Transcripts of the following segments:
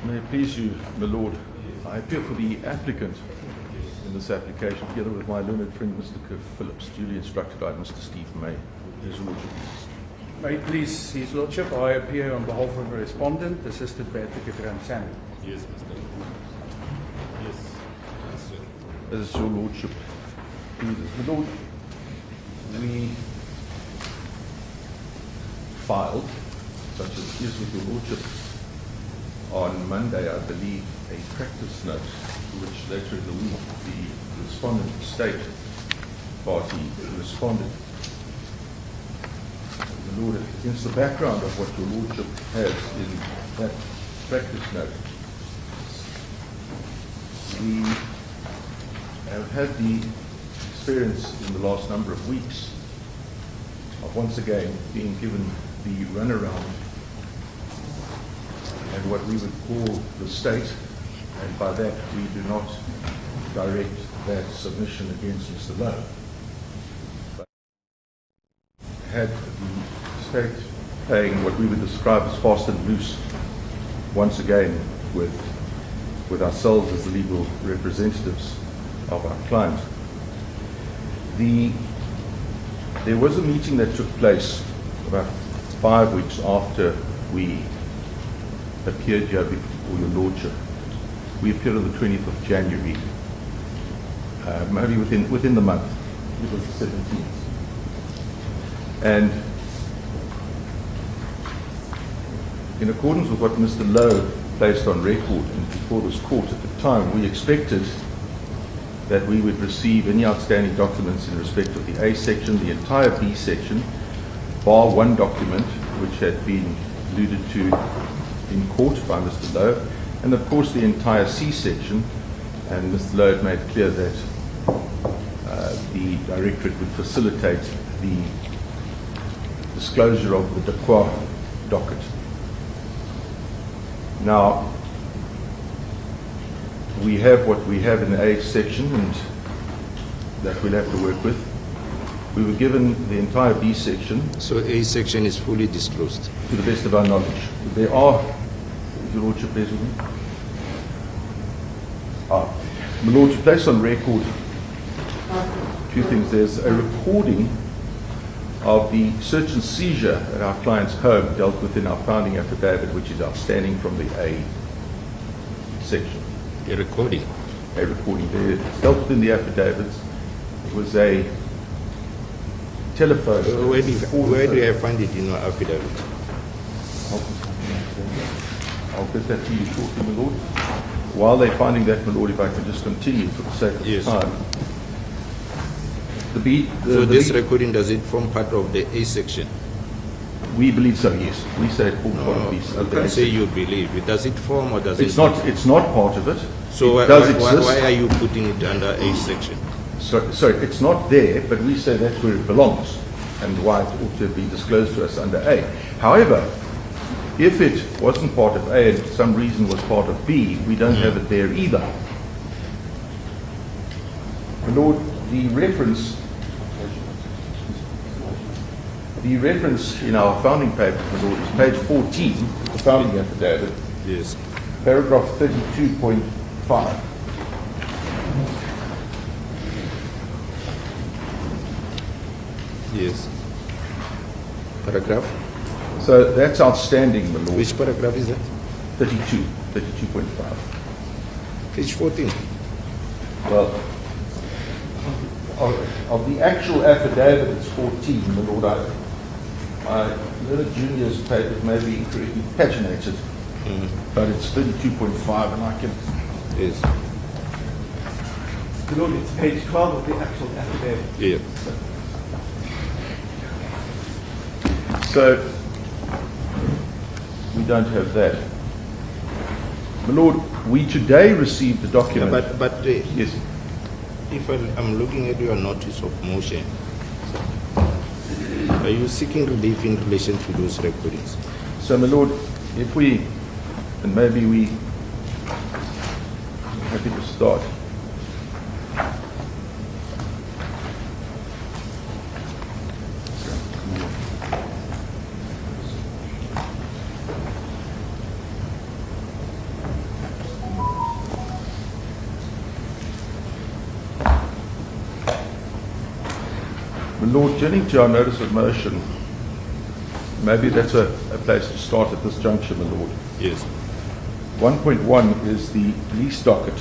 May it please you, my Lord, I appear for the applicant in this application, together with my learned friend, Mr. Kirk Phillips, duly instructed by Mr. Steve May. His Lordship. May it please His Lordship, I appear on behalf of the respondent, assisted by Advocate Ramsamy. Yes, Mr. Yes, sir. As is your Lordship. My Lord, we filed, such as it is with your Lordship, on Monday, I believe, a practice note to which later in the week the respondent state party responded. My Lord, against the background of what your Lordship has in that practice note, we have had the experience in the last number of weeks of once again being given the runaround and what we would call the state, and by that we do not direct that submission against Mr. Lowe. But had the state playing what we would describe as fast and loose once again with ourselves as the legal representatives of our client. There was a meeting that took place about 5 weeks after we appeared here before your Lordship. We appeared on the 20th of January, maybe within the month. It was the 17th. And in accordance with what Mr. Lowe placed on record and before this court at the time, we expected that we would receive any outstanding documents in respect of the A section, the entire B section, bar one document which had been alluded to in court by Mr. Lowe, and of course the entire C section, and Mr. Lowe had made clear that the Directorate would facilitate the disclosure of the Dakwa docket. Now, we have what we have in the A section, and that we'll have to work with. We were given the entire B section. So A section is fully disclosed? To the best of our knowledge. There are, Your Lordship, bears with me. My Lordship, placed on record a few things. There's a recording of the search and seizure at our client's home dealt with in our founding affidavit, which is outstanding from the A section. A recording? A recording there. It's dealt with in the affidavits. It was a telephone. Where do I find it in your affidavit? I'll get that to you shortly, my Lord. While they're finding that, my Lord, if I can just continue for the sake of Yes. time. So this recording, does it form part of the A section? We believe so, yes. We say it forms part of the You A can't say section. you believe it. Does it form or does It's it not. It's not part of it. So it does exist. why are you putting it under A section? Sorry, it's not there, but we say that's where it belongs and why it ought to be disclosed to us under A. However, if it wasn't part of A and for some reason was part of B, we don't have it there either. My Lord, the reference in our founding papers, my Lord, is page 14, the founding affidavit, Yes. paragraph 32.5. Yes. Paragraph? So that's outstanding, my Lord. Which paragraph is that? 32.5. Page 14. Well, of the actual affidavit, it's 14, my Lord. My little junior's papers may be incorrectly paginated, but it's 32.5, and I can... Yes. My Lord, it's page 12 of the actual affidavit. Yeah. So, we don't have that. My Lord, we today received the document... But yes. if I'm looking at your notice of motion, are you seeking relief in relation to those recordings? So, my Lord, if we, and maybe we, happy to start. Lord, turning to our notice of motion, maybe that's a place to start at this juncture, my Lord. Yes. 1.1 is the lease docket,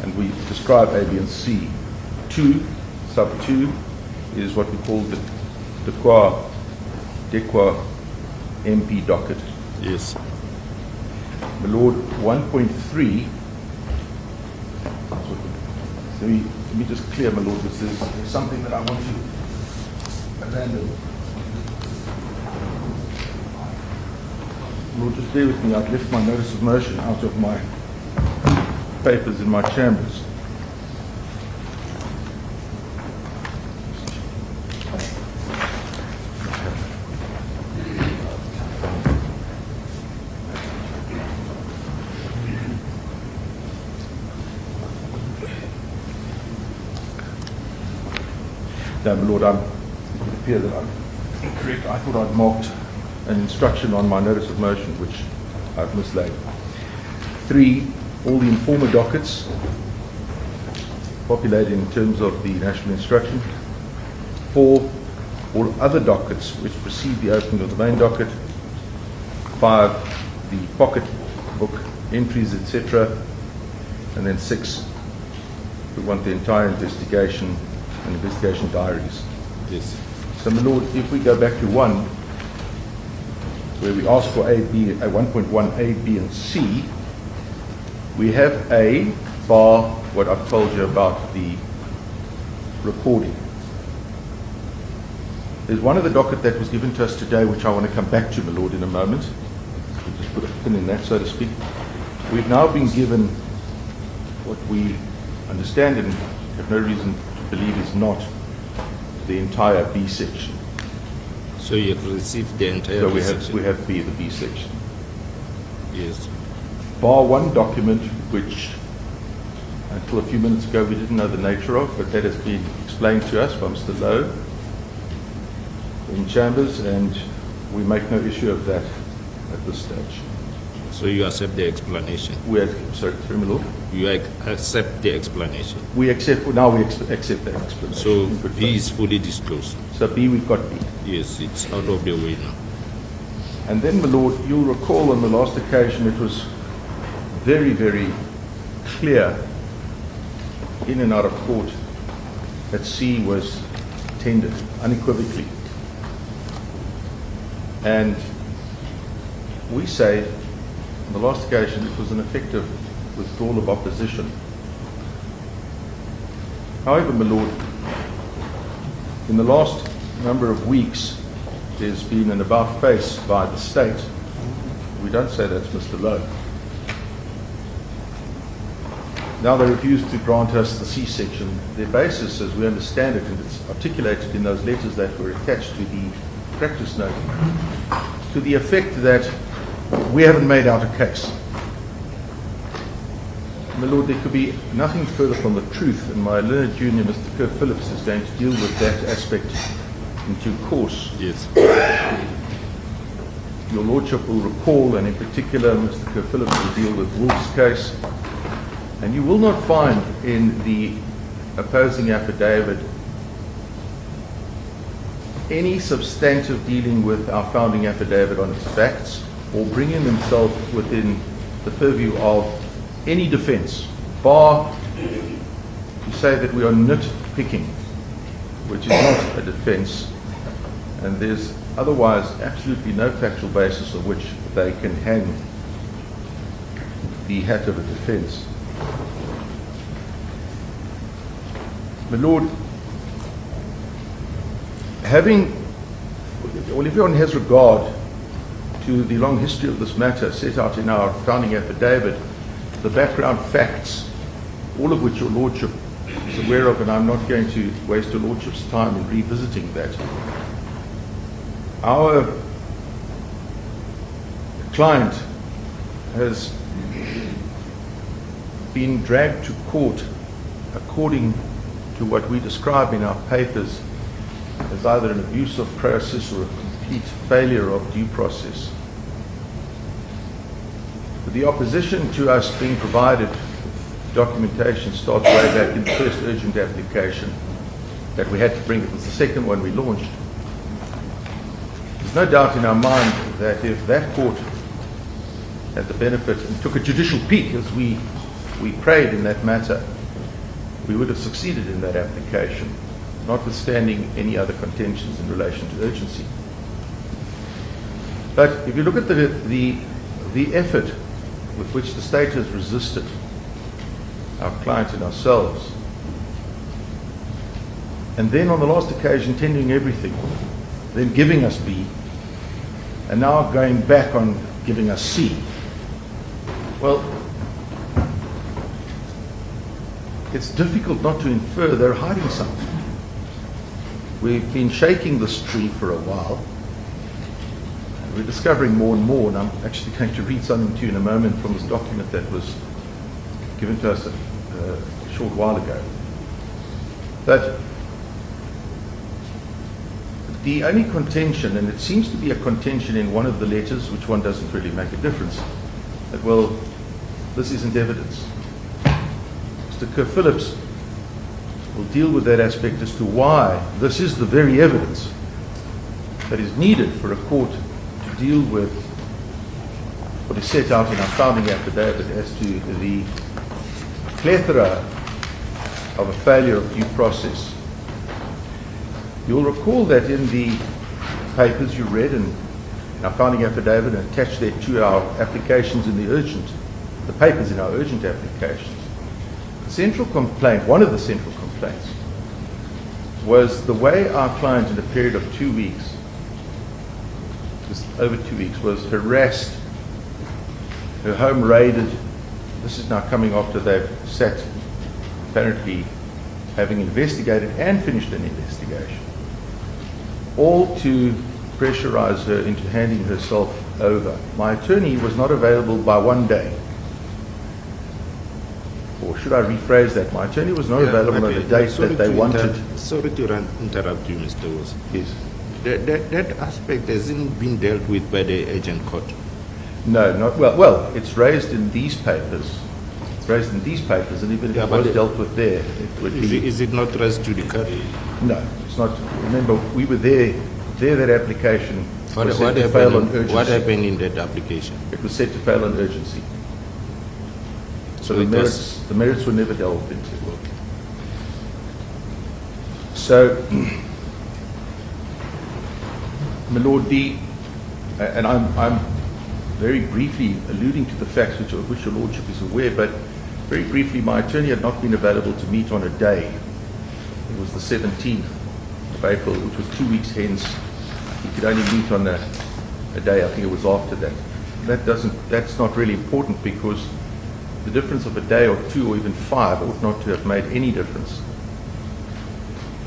and we describe A, B, and C. 2, sub 2, is what we call the DEQA MP docket. Yes. My Lord, 1.3, let me just clear, my Lord, this is something that I want to abandon. Lord, just bear with me. I've left my notice of motion out of my papers in my chambers. No, my Lord, it appears that I'm incorrect. I thought I'd marked an instruction on my notice of motion, which I've mislaid. 3, all the informer dockets populated in terms of the national instruction. 4, all other dockets which precede the opening of the main docket. 5, the pocket book entries, etc. And then 6, we want the entire investigation and investigation diaries. Yes. So, my Lord, if we go back to 1, where we ask for A, B, 1.1, A, B, and C, we have A, bar what I've told you about the recording. There's one of the docket that was given to us today, which I want to come back to, my Lord, in a moment. We'll just put a pin in that, so to speak. We've now been given what we understand and have no reason to believe is not the entire B section. So you have received the entire So section? we have B, the B section. Yes. Bar one document, which until a few minutes ago we didn't know the nature of, but that has been explained to us by Mr. Lowe in chambers, and we make no issue of that at this stage. So you accept the explanation? Sorry, my Lord? You accept the explanation? We accept that explanation. So B is fully disclosed? So B, we've got B. Yes, it's out of the way now. And then, my Lord, you'll recall on the last occasion it was very, very clear in and out of court that C was tendered unequivocally. And we say on the last occasion it was an effective withdrawal of opposition. However, my Lord, in the last number of weeks there's been an about face by the state. We don't say that's Mr. Lowe. Now they refuse to grant us the C section. Their basis, as we understand it, and it's articulated in those letters that were attached to the practice note, to the effect that we haven't made out a case. My Lord, there could be nothing further from the truth, and my learned junior, Mr. Kerr Phillips, is going to deal with that aspect in due course. Yes. Your Lordship will recall, and in particular Mr. Kerr Phillips will deal with Wolf's case, and you will not find in the opposing affidavit any substantive dealing with our founding affidavit on its facts, or bringing themselves within the purview of any defense, bar to say that we are nitpicking, which is not a defense, and there's otherwise absolutely no factual basis of which they can hang the hat of a defense. My Lord, if everyone has regard to the long history of this matter set out in our founding affidavit, the background facts, all of which your Lordship is aware of, and I'm not going to waste your Lordship's time in revisiting that. Our client has been dragged to court according to what we describe in our papers as either an abuse of process or a complete failure of due process. But the opposition to us being provided documentation starts way back in the first urgent application that we had to bring. It was the second one we launched. There's no doubt in our mind that if that court had the benefit and took a judicial peek, as we prayed in that matter, we would have succeeded in that application, notwithstanding any other contentions in relation to urgency. But if you look at the effort with which the state has resisted our client and ourselves, and then on the last occasion tendering everything, then giving us B, and now going back on giving us C, well, it's difficult not to infer they're hiding something. We've been shaking this tree for a while. We're discovering more and more, and I'm actually going to read something to you in a moment from this document that was given to us a short while ago. But the only contention, and it seems to be a contention in one of the letters, which one doesn't really make a difference, that, well, this isn't evidence. Mr. Kerr-Phillips will deal with that aspect as to why this is the very evidence that is needed for a court to deal with what is set out in our founding affidavit as to the plethora of a failure of due process. You'll recall that in the papers you read and in our founding affidavit and attached there to our applications in the papers in our urgent applications, the central complaint, one of the central complaints, was the way our client in a period of 2 weeks, just over 2 weeks, was harassed, her home raided. This is now coming after they've sat, apparently having investigated and finished an investigation, all to pressurize her into handing herself over. My attorney was not available by 1 day. Or should I rephrase that? My attorney was not available on the date that they wanted. Sorry to interrupt you, Mr. Wilson. Yes. That aspect hasn't been dealt with by the agent court. No, not well. Well, it's raised in these papers. It's raised in these papers, and even if it was dealt with there, it would be. Is it not raised to the court? No, it's not. Remember, we were there. That application was set to fail on urgency. What happened in that application? It was set to fail on urgency. So the merits were never delved into. So, my Lord, and I'm very briefly alluding to the facts of which your Lordship is aware, but very briefly, my attorney had not been available to meet on a day. It was the 17th of April, which was 2 weeks hence. He could only meet on a day. I think it was after that. That's not really important, because the difference of a day or two or even 5 ought not to have made any difference.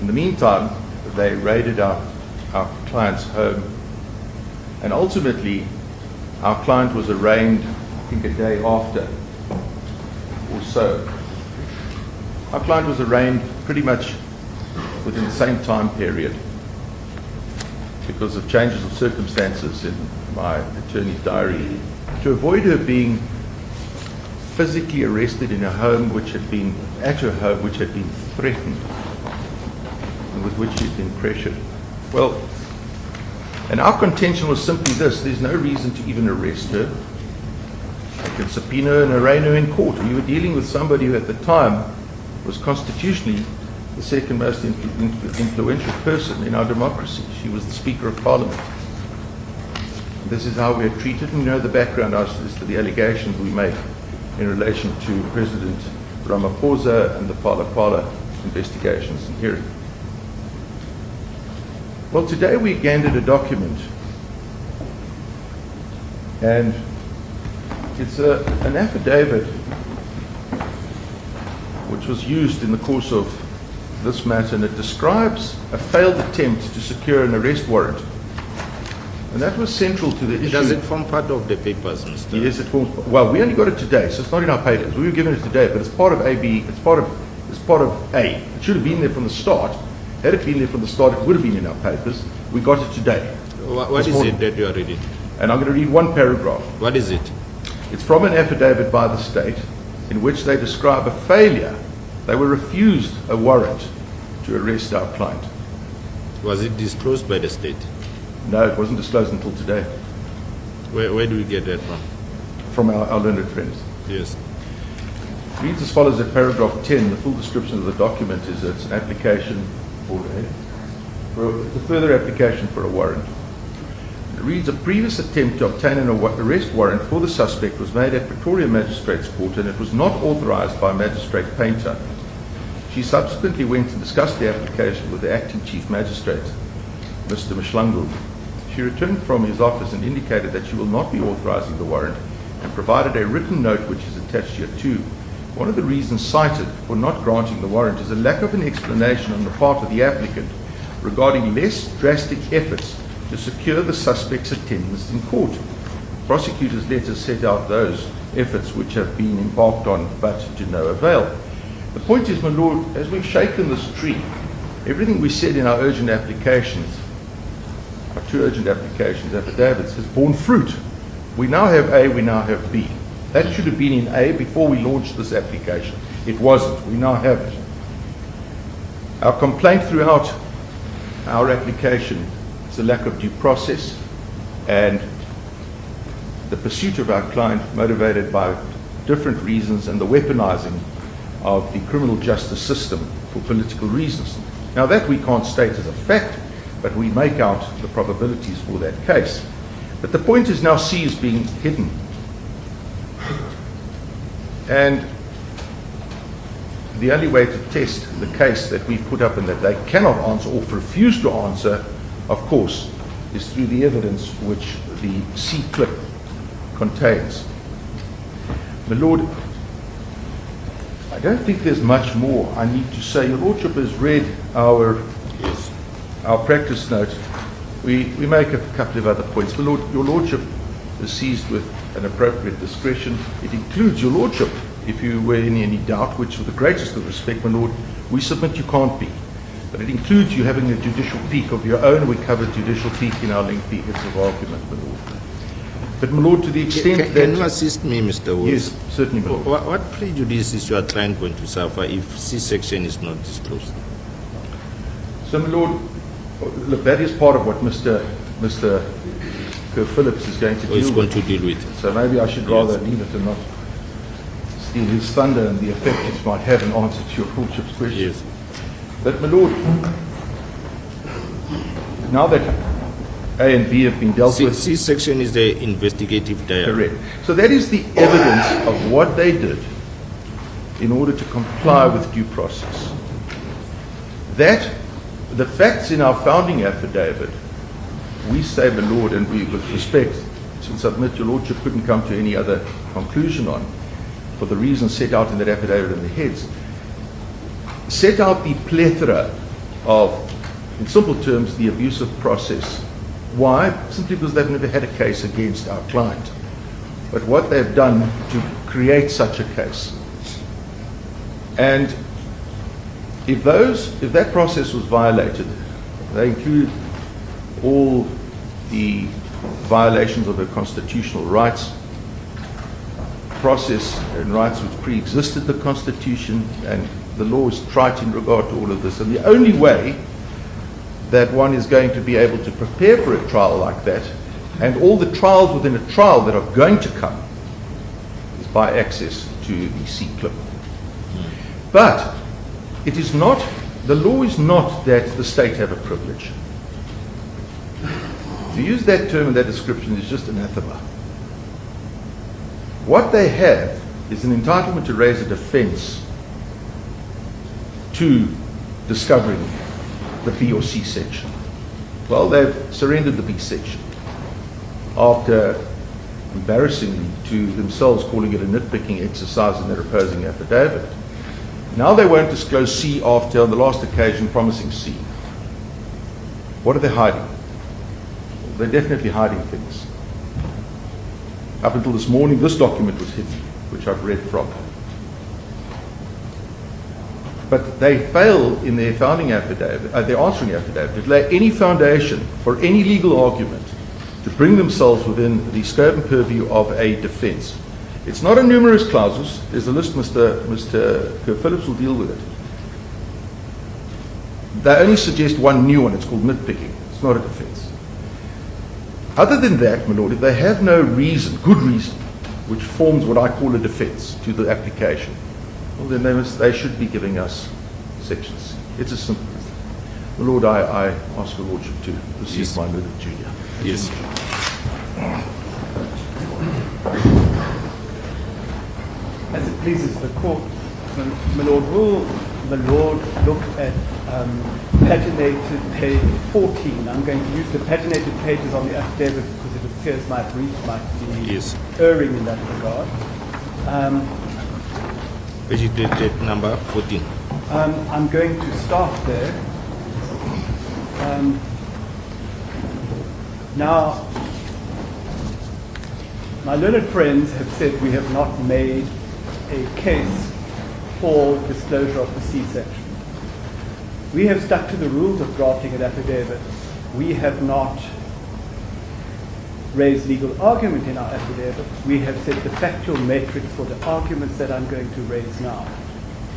In the meantime, they raided our client's home, and ultimately our client was arraigned, I think, a day after or so. Our client was arraigned pretty much within the same time period because of changes of circumstances in my attorney's diary, to avoid her being physically arrested in a home which had been, at her home which had been threatened and with which she'd been pressured. Well, and our contention was simply this: there's no reason to even arrest her. I can subpoena her and arraign her in court. We were dealing with somebody who at the time was constitutionally the second most influential person in our democracy. She was the Speaker of Parliament. And this is how we are treated, and you know the background as to the allegations we make in relation to President Ramaphosa and the Pala investigations and hearing. Well, today we handed a document, and it's an affidavit which was used in the course of this matter, and it describes a failed attempt to secure an arrest warrant. And that was central to the issue. Does it form part of the papers, Mr.? Yes, it forms. Well, we only got it today, so it's not in our papers. We were given it today, but it's part of AB. It's part of A. It should have been there from the start. Had it been there from the start, it would have been in our papers. We got it today. What is it that you are reading? And I'm going to read one paragraph. What is it? It's from an affidavit by the state in which they describe a failure. They were refused a warrant to arrest our client. Was it disclosed by the state? No, it wasn't disclosed until today Where do we get that from? from our learned friends. Yes. It reads as follows at paragraph 10. The full description of the document is it's an application for it's a further application for a warrant. It reads, a previous attempt to obtain an arrest warrant for the suspect was made at Pretoria Magistrates Court and it was not authorised by Magistrate Painter. She subsequently went and discussed the application with the acting Chief Magistrate, Mr. Mapisa-Nqakula. She returned from his office and indicated that she will not be authorising the warrant and provided a written note which is attached here too. One of the reasons cited for not granting the warrant is a lack of an explanation on the part of the applicant regarding less drastic efforts to secure the suspect's attendance in court. Prosecutors' letters set out those efforts which have been embarked on, but to no avail. The point is, my Lord, as we've shaken this tree, everything we said in our urgent applications, our two urgent applications, affidavits, has borne fruit. We now have A, we now have B. That should have been in A before we launched this application. It wasn't. We now have it. Our complaint throughout our application is a lack of due process and the pursuit of our client motivated by different reasons and the weaponizing of the criminal justice system for political reasons. Now that we can't state as a fact, but we make out the probabilities for that case. But the point is now C is being hidden. And the only way to test the case that we put up and that they cannot answer or refuse to answer, of course, is through the evidence which the C clip contains. My Lord, I don't think there's much more I need to say. Your Lordship has read our practice note. We make a couple of other points. My Lord, your Lordship is seized with an appropriate discretion. It includes, your Lordship, if you were in any doubt, which with the greatest of respect, my Lord, we submit you can't be. But it includes you having a judicial peak of your own. We covered judicial peak in our lengthy heads of argument, my Lord. But my Lord, to the extent that... Can you assist me, Mr. Woods? Yes, certainly, my Lord. What prejudice is your client going to suffer if C-section is not disclosed? So, my Lord, look, that is part of what Mr. Phillips is going to Or is deal going with. to deal with? So maybe I should rather leave it and not steal his thunder and the effect it might have in answer to your Lordship's question. Yes. But, my Lord, now that A and B have been dealt with... C-section is the investigative diary. Correct. So that is the evidence of what they did in order to comply with due process. That, the facts in our founding affidavit, we say, my Lord, and we, with respect, since I admit your Lordship couldn't come to any other conclusion on, for the reasons set out in that affidavit in the heads, set out the plethora of, in simple terms, the abusive process. Why? Simply because they've never had a case against our client. But what they've done to create such a case. And if that process was violated, they include all the violations of their constitutional rights, process and rights which pre-existed the Constitution, and the law is trite in regard to all of this. And the only way that one is going to be able to prepare for a trial like that, and all the trials within a trial that are going to come, is by access to the C-clip. But it is not, the law is not that the state have a privilege. To use that term and that description is just anathema. What they have is an entitlement to raise a defense to discovering the B or C section. Well, they've surrendered the B section after, embarrassingly to themselves, calling it a nitpicking exercise in their opposing affidavit. Now they won't disclose C after, on the last occasion, promising C. What are they hiding? They're definitely hiding things. Up until this morning, this document was hidden, which I've read from. But they fail in their founding affidavit, their answering affidavit, to lay any foundation for any legal argument to bring themselves within the scope and purview of a defense. It's not a numerous clausus. There's a list, Mr. Phillips will deal with it. they only suggest one new one. It's called nitpicking. It's not a defence. Other than that, my lord, if they have no reason, good reason, which forms what I call a defence to the application, well, then they should be giving us Section C. It's as simple as that. My lord, I ask your lordship to receive Yes. my letter, Junior. Yes. As it pleases the court, my lord, will the lord look at paginated page 14? I'm going to use the paginated pages on the affidavit because it appears my brief might be Yes. erring in that regard. Page dated number 14. I'm going to start there. Now, my learned friends have said we have not made a case for disclosure of the C-section. We have stuck to the rules of drafting an affidavit. We have not raised legal argument in our affidavit. We have set the factual matrix for the arguments that I'm going to raise now.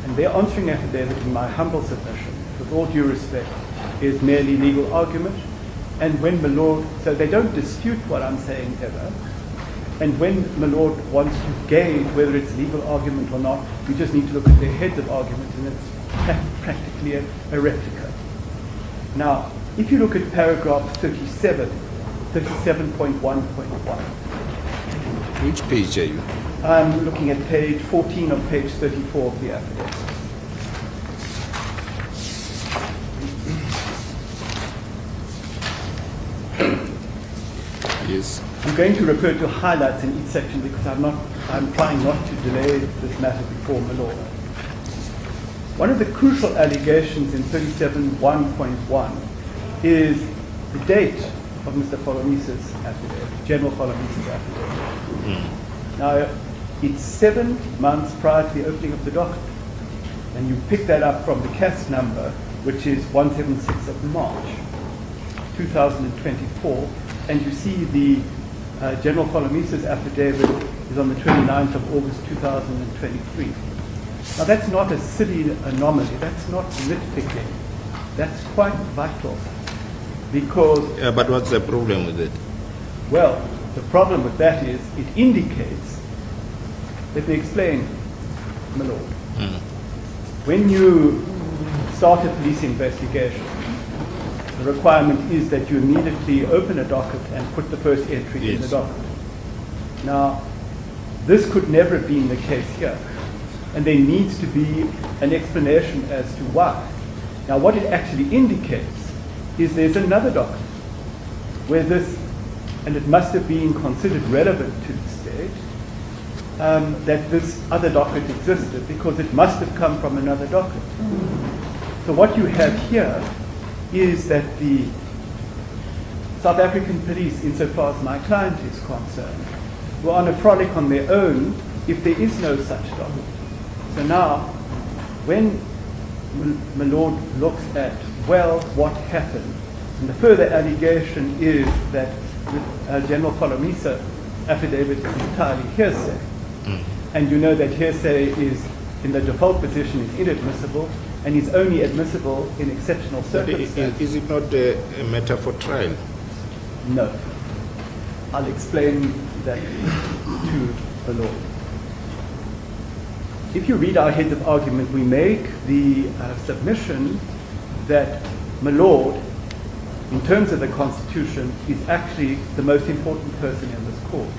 And their answering affidavit, in my humble submission, with all due respect, is merely legal argument. And when my lord, so they don't dispute what I'm saying ever. And when my lord wants to gauge whether it's legal argument or not, we just need to look at their heads of argument, and it's practically a replica. Now, if you look at paragraph 37, 37.1.1. Which page are you? I'm looking at page 14 of page 34 of the affidavit. Yes. I'm going to refer to highlights in each section because I'm trying not to delay this matter before my lord. One of the crucial allegations in 37.1.1 is the date of Mr. Folomisa's affidavit, General Folomisa's affidavit. Now, it's 7 months prior to the opening of the docket. And you pick that up from the CAS number, which is 176 of March 2024. And you see the General Folomisa's affidavit is on the 29th of August 2023. Now, that's not a silly anomaly. That's not nitpicking. That's quite vital. Because, Yeah, but what's the problem with it? well, the problem with that is it indicates, let me explain, my lord. When you start a police investigation, the requirement is that you immediately open a docket and put the first entry in the Yes. docket. Now, this could never have been the case here. And there needs to be an explanation as to why. Now, what it actually indicates is there's another docket where this, and it must have been considered relevant to the state, that this other docket existed because it must have come from another docket. So what you have here is that the South African police, insofar as my client is concerned, were on a frolic on their own if there is no such docket. So now, when my lord looks at, well, what happened, and the further allegation is that General Folomisa affidavit is entirely hearsay. And you know that hearsay is, in the default position, is inadmissible, and is only admissible in exceptional circumstances. Is it not a matter for trial? No. I'll explain that to the Lord. If you read our heads of argument, we make the submission that my lord, in terms of the Constitution, is actually the most important person in this court.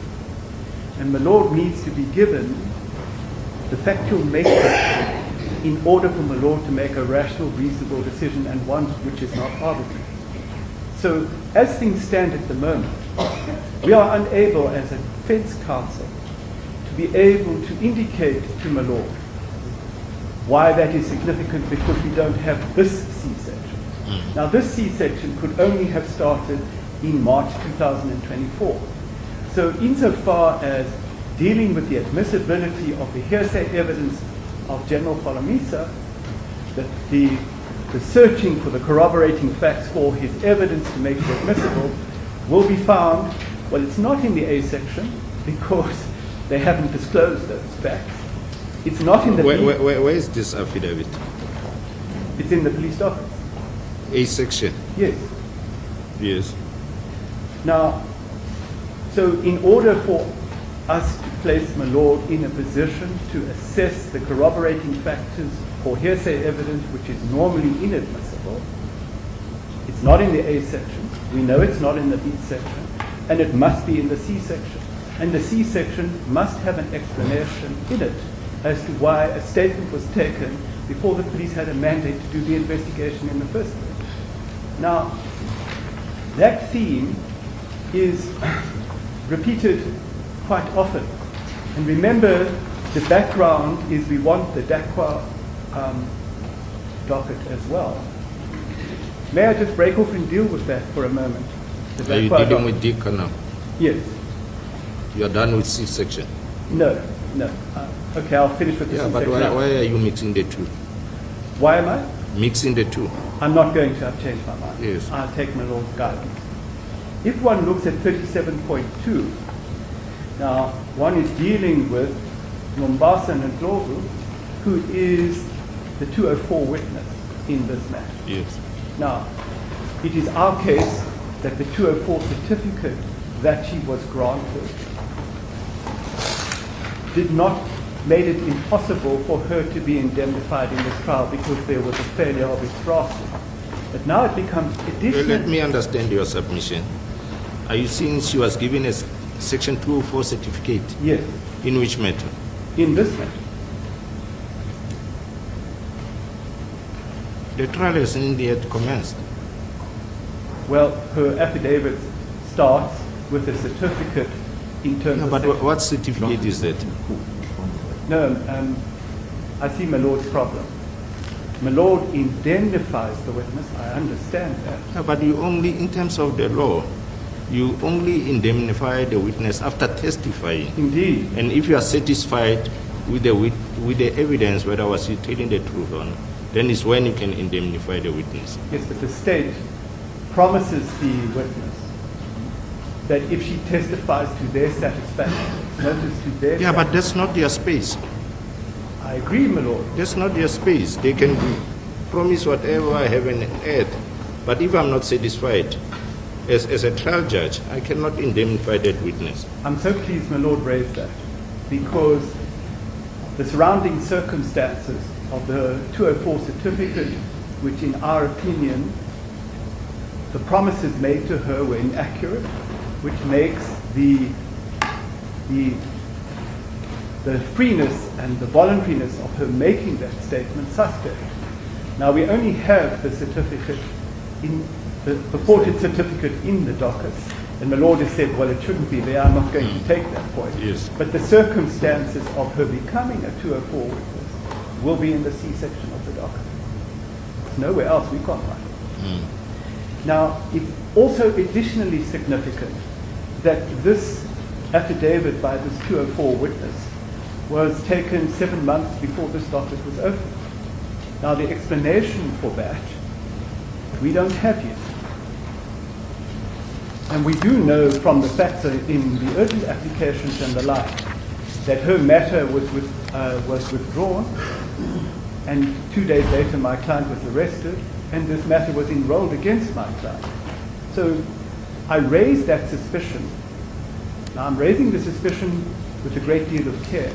And my lord needs to be given the factual matrix in order for my lord to make a rational, reasonable decision, and one which is not arbitrary. So, as things stand at the moment, we are unable, as a defense counsel, to be able to indicate to my lord why that is significant, because we don't have this C-section. Now, this C-section could only have started in March 2024. So, insofar as dealing with the admissibility of the hearsay evidence of General Folomisa, that the searching for the corroborating facts for his evidence to make it admissible will be found, well, it's not in the A section because they haven't disclosed those facts. It's not in the B. Where is this affidavit? It's in the police docket. A section. Yes. Yes. Now, so in order for us to place my lord in a position to assess the corroborating factors for hearsay evidence, which is normally inadmissible, it's not in the A section. We know it's not in the B section, and it must be in the C section. And the C section must have an explanation in it as to why a statement was taken before the police had a mandate to do the investigation in the first place. Now, that theme is repeated quite often. And remember, the background is we want the DACWA docket as well. May I just break off and deal with that for a moment? The Are you DACWA dealing docket. with DICA now? Yes. You are done with C section. No. Okay, I'll finish with the Yeah, C but section. why are you mixing the two? Why am I? Mixing the two. I'm not going to. I've changed my mind. Yes. I'll take my Lord's guidance. If one looks at 37.2, now one is dealing with Mapisa-Nqakula, who is the 204 witness in this matter. Yes. Now, it is our case that the 204 certificate that she was granted made it impossible for her to be indemnified in this trial because there was a failure of its drafting. But now it becomes additional. Let me understand your submission. Are you saying she was given a Section 204 certificate? Yes, In which matter? in this matter. The trial hasn't yet commenced. Well, her affidavit starts with a certificate in terms No, of. but section- what certificate is that? No, I see my Lord's problem. My Lord indemnifies the witness, I understand that. No, but you only, in terms of the law, you only indemnify the witness after testifying. Indeed, And if you are satisfied with the evidence, whether was he telling the truth or not, then it's when you can indemnify the witness. yes, but the state promises the witness that if she testifies to their satisfaction, notice to their Yeah, but that's not their space. I agree, my Lord. That's not their space. They can promise whatever I have in earth. But if I'm not satisfied, as a trial judge, I cannot indemnify that witness. I'm so pleased my Lord raised that because the surrounding circumstances of the 204 certificate, which in our opinion, the promises made to her were inaccurate, which makes the freeness and the voluntariness of her making that statement suspect. Now we only have the certificate in the purported certificate in the docket, and my Lord has said, well, it shouldn't be there. I'm not going to take that point. Yes. But the circumstances of her becoming a 204 witness will be in the C section of the docket. It's nowhere else. We can't find it. Now, it's also additionally significant that this affidavit by this 204 witness was taken 7 months before this docket was opened. Now, the explanation for that we don't have yet. And we do know from the facts in the urgent applications and the like that her matter was withdrawn, and 2 days later my client was arrested, and this matter was enrolled against my client. So I raised that suspicion. Now I'm raising the suspicion with a great deal of care.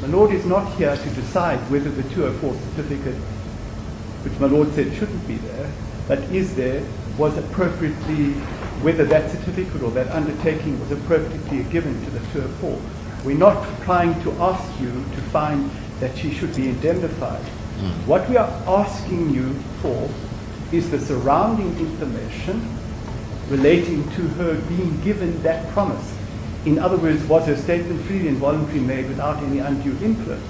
My Lord is not here to decide whether the 204 certificate, which my Lord said shouldn't be there, but is there, was appropriately, whether that certificate or that undertaking was appropriately given to the 204. We're not trying to ask you to find that she should be indemnified. What we are asking you for is the surrounding information relating to her being given that promise. In other words, was her statement freely and voluntarily made without any undue influence?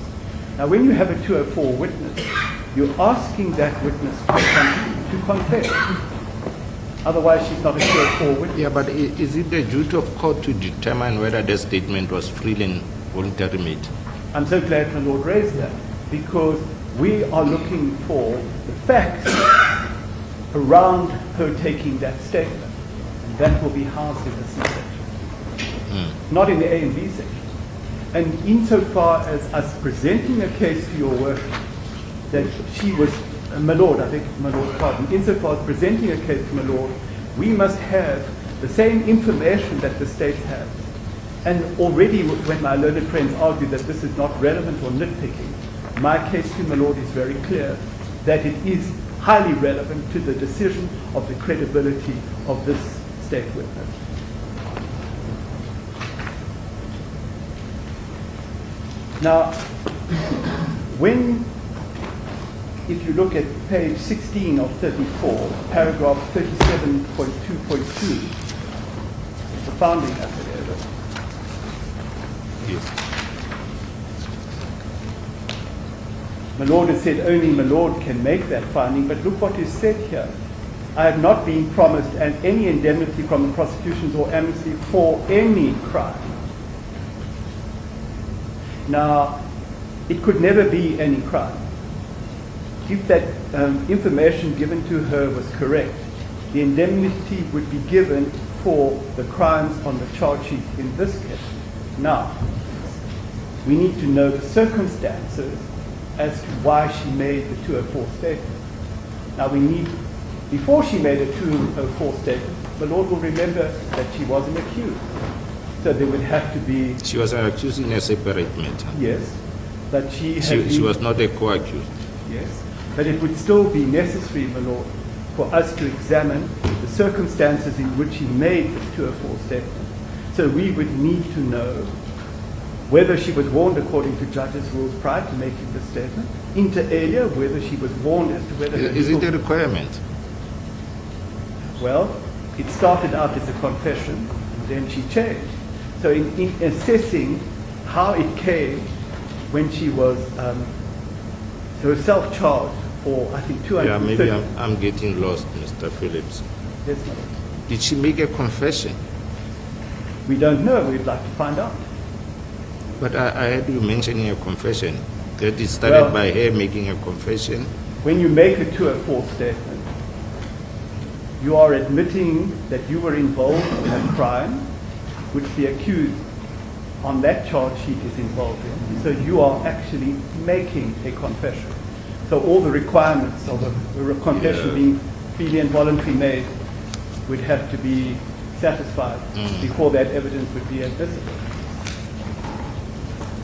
Now, when you have a 204 witness, you're asking that witness to confess. Otherwise, she's not a 204 witness. Yeah, but is it the duty of court to determine whether the statement was freely and voluntarily made? I'm so glad my Lord raised that, because we are looking for the facts around her taking that statement, and that will be housed in the C section, not in the A and B section. And insofar as us presenting a case to your work that she was my Lord, I beg my Lord's pardon, insofar as presenting a case to my Lord, we must have the same information that the state has. And already when my learned friends argue that this is not relevant or nitpicking, my case to my Lord is very clear that it is highly relevant to the decision of the credibility of this state witness. Now, if you look at page 16 of 34, paragraph 37.2.2, the founding affidavit. Yes. My Lord has said only my Lord can make that finding, but look what is said here. I have not been promised any indemnity from the prosecutions or amnesty for any crime. Now, it could never be any crime. If that information given to her was correct, the indemnity would be given for the crimes on the charge sheet in this case. Now, we need to know the circumstances as to why she made the 204 statement. Now before she made a 204 statement, the Lord will remember that she wasn't accused. So there would have to be... She was accused in a separate matter. Yes, but she was not a co-accused. Yes, but it would still be necessary, my Lord, for us to examine the circumstances in which he made this 204 statement. So we would need to know whether she was warned according to judge's rules prior to making the statement, inter alia, whether she was warned as to whether... Is it a requirement? Well, it started out as a confession, and then she changed. So in assessing how it came when she was herself charged for, I think, 230... Yeah, maybe I'm getting lost, Mr. Phillips. Yes, my Lord. Did she make a confession? We don't know. We'd like to find out. But I heard you mentioning a confession. That it started by her making a confession. When you make a 204 statement, you are admitting that you were involved in a crime which the accused on that charge sheet is involved in. So you are actually making a confession. So all the requirements of a confession being freely and voluntarily made would have to be satisfied before that evidence would be admissible.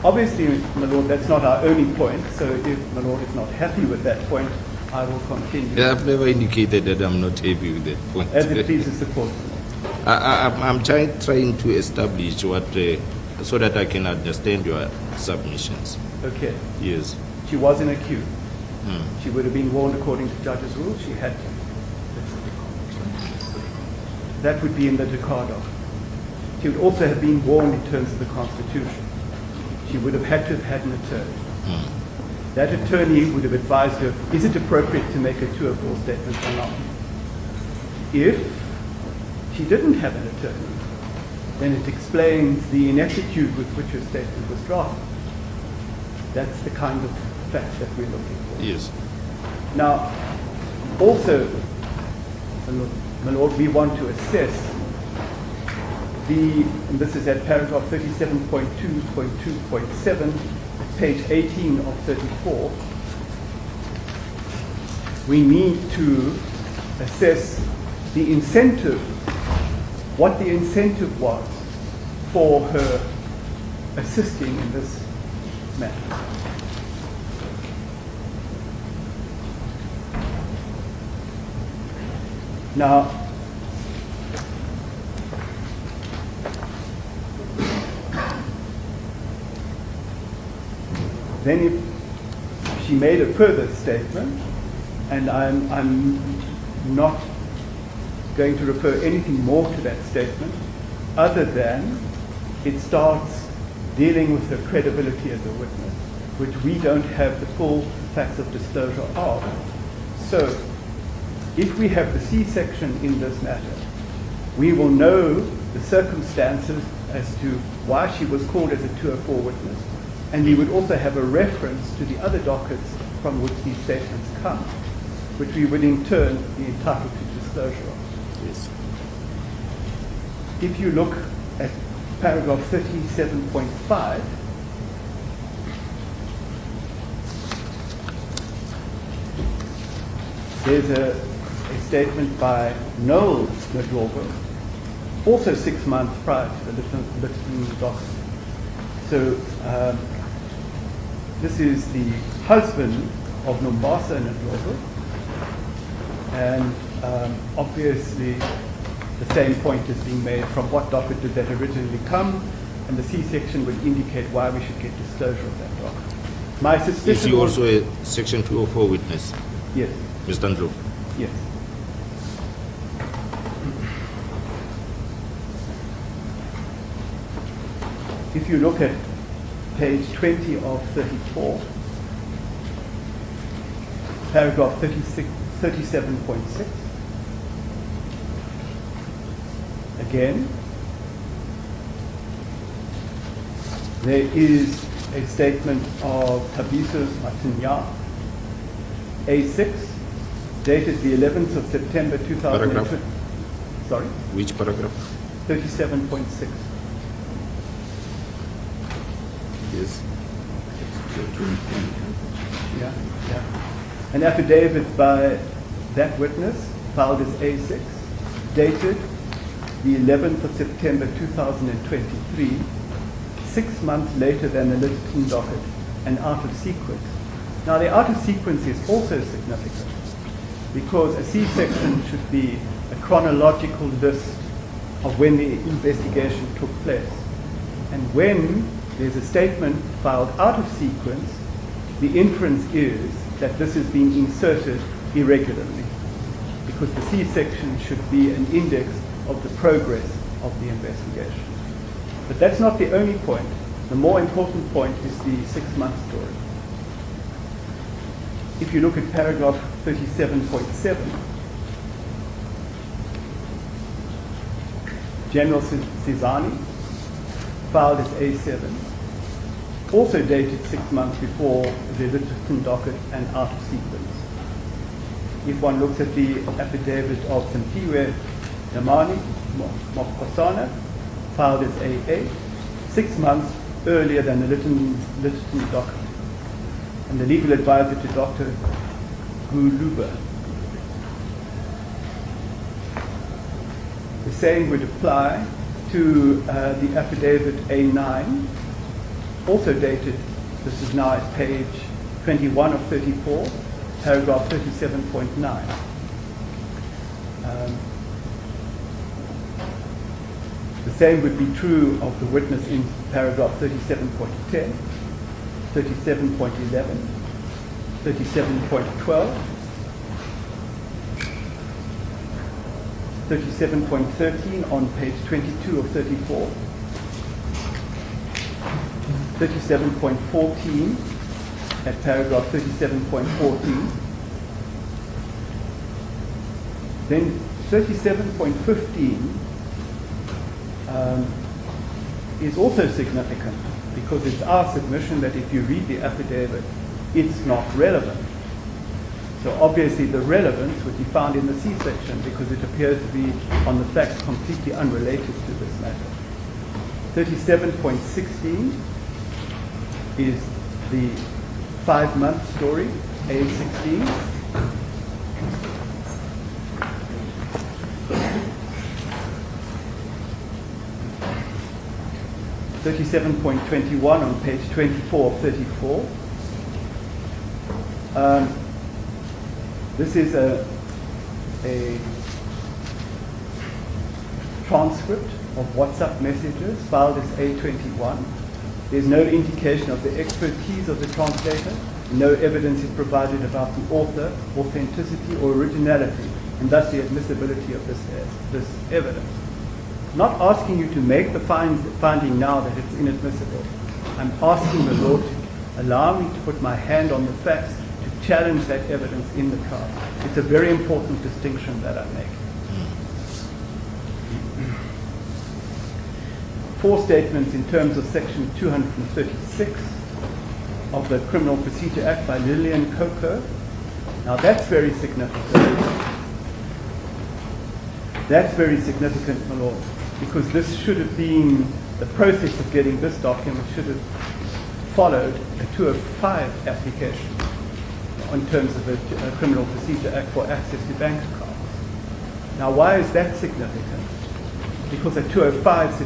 Obviously, my Lord, that's not our only point, so if my Lord is not happy with that point, I will continue. Yeah, I've never indicated that I'm not happy with that point. As it pleases the court. I'm trying to establish what, so that I can understand your submissions. Okay. Yes. She wasn't accused. She would have been warned according to judge's rules. She had to. That would be in the Decado. She would also have been warned in terms of the Constitution. She would have had to have had an attorney. That attorney would have advised her, is it appropriate to make a 204 statement or not? If she didn't have an attorney, then it explains the ineptitude with which her statement was drafted. That's the kind of fact that we're looking for. Yes. Now, also, my Lord, we want to assess and this is at paragraph 37.2.2.7, page 18 of 34. We need to assess the incentive, what the incentive was for her assisting in this matter. Now, then if she made a further statement, and I'm not going to refer anything more to that statement, other than it starts dealing with her credibility as a witness, which we don't have the full facts of disclosure of. So, if we have the C section in this matter, we will know the circumstances as to why she was called as a 204 witness. And we would also have a reference to the other dockets from which these statements come, which we would in turn be entitled to disclosure of. Yes. If you look at paragraph 37.5, There's a statement by Noel Ndlovu, also 6 months prior to the Lytton docket. So this is the husband of Mapisa-Nqakula, and obviously the same point is being made from what docket did that originally come, and the C-section would indicate why we should get disclosure of that docket. My suspicion Is he also a Section 204 witness, Yes, Mr. Ndlovu? yes. If you look at page 20 of 34, paragraph 37.6, again, there is a statement of Mapisa-Nqakula, A6, dated the 11th of September 2020. Paragraph? Sorry? Which paragraph? 37.6. Yes. Yeah, yeah. An affidavit by that witness, filed as A6, dated the 11th of September 2023, 6 months later than the Lytton docket, and out of sequence. Now, the out of sequence is also significant because a C-section should be a chronological list of when the investigation took place. And when there's a statement filed out of sequence, the inference is that this is being inserted irregularly, because the C-section should be an index of the progress of the investigation. But that's not the only point. The more important point is the 6-month story. If you look at paragraph 37.7, General Cesani, filed as A7, also dated 6 months before the Lytton docket and out of sequence. If one looks at the affidavit of Nosiviwe Mapisa-Nqakula, filed as A8, 6 months earlier than the Lytton docket, and the legal advisor to Dr. Guluba. The same would apply to the affidavit A9, also dated, this is now at page 21 of 34, paragraph 37.9. The same would be true of the witness in paragraph 37.10, 37.11, 37.12, 37.13 on page 22 of 34, 37.14 at paragraph 37.14, then 37.15 is also significant because it's our submission that if you read the affidavit, it's not relevant. So obviously the relevance would be found in the C-section because it appears to be on the facts completely unrelated to this matter. 37.16 is the 5-month story, A16. .21 on page 24 of 34. This is a transcript of WhatsApp messages filed as A21. There's no indication of the expertise of the translator. No evidence is provided about the author, authenticity, or originality, and thus the admissibility of this evidence. I'm not asking you to make the finding now that it's inadmissible. I'm asking the Lord to allow me to put my hand on the facts to challenge that evidence in the trial. It's a very important distinction that I make. 4 statements in terms of section 236 of the Criminal Procedure Act by Lillian Coco. Now that's very significant. That's very significant, my Lord, because this should have been, the process of getting this document should have followed a 205 application. in terms of the Criminal Procedure Act for access to bank accounts. Now, why is that significant? Because a 205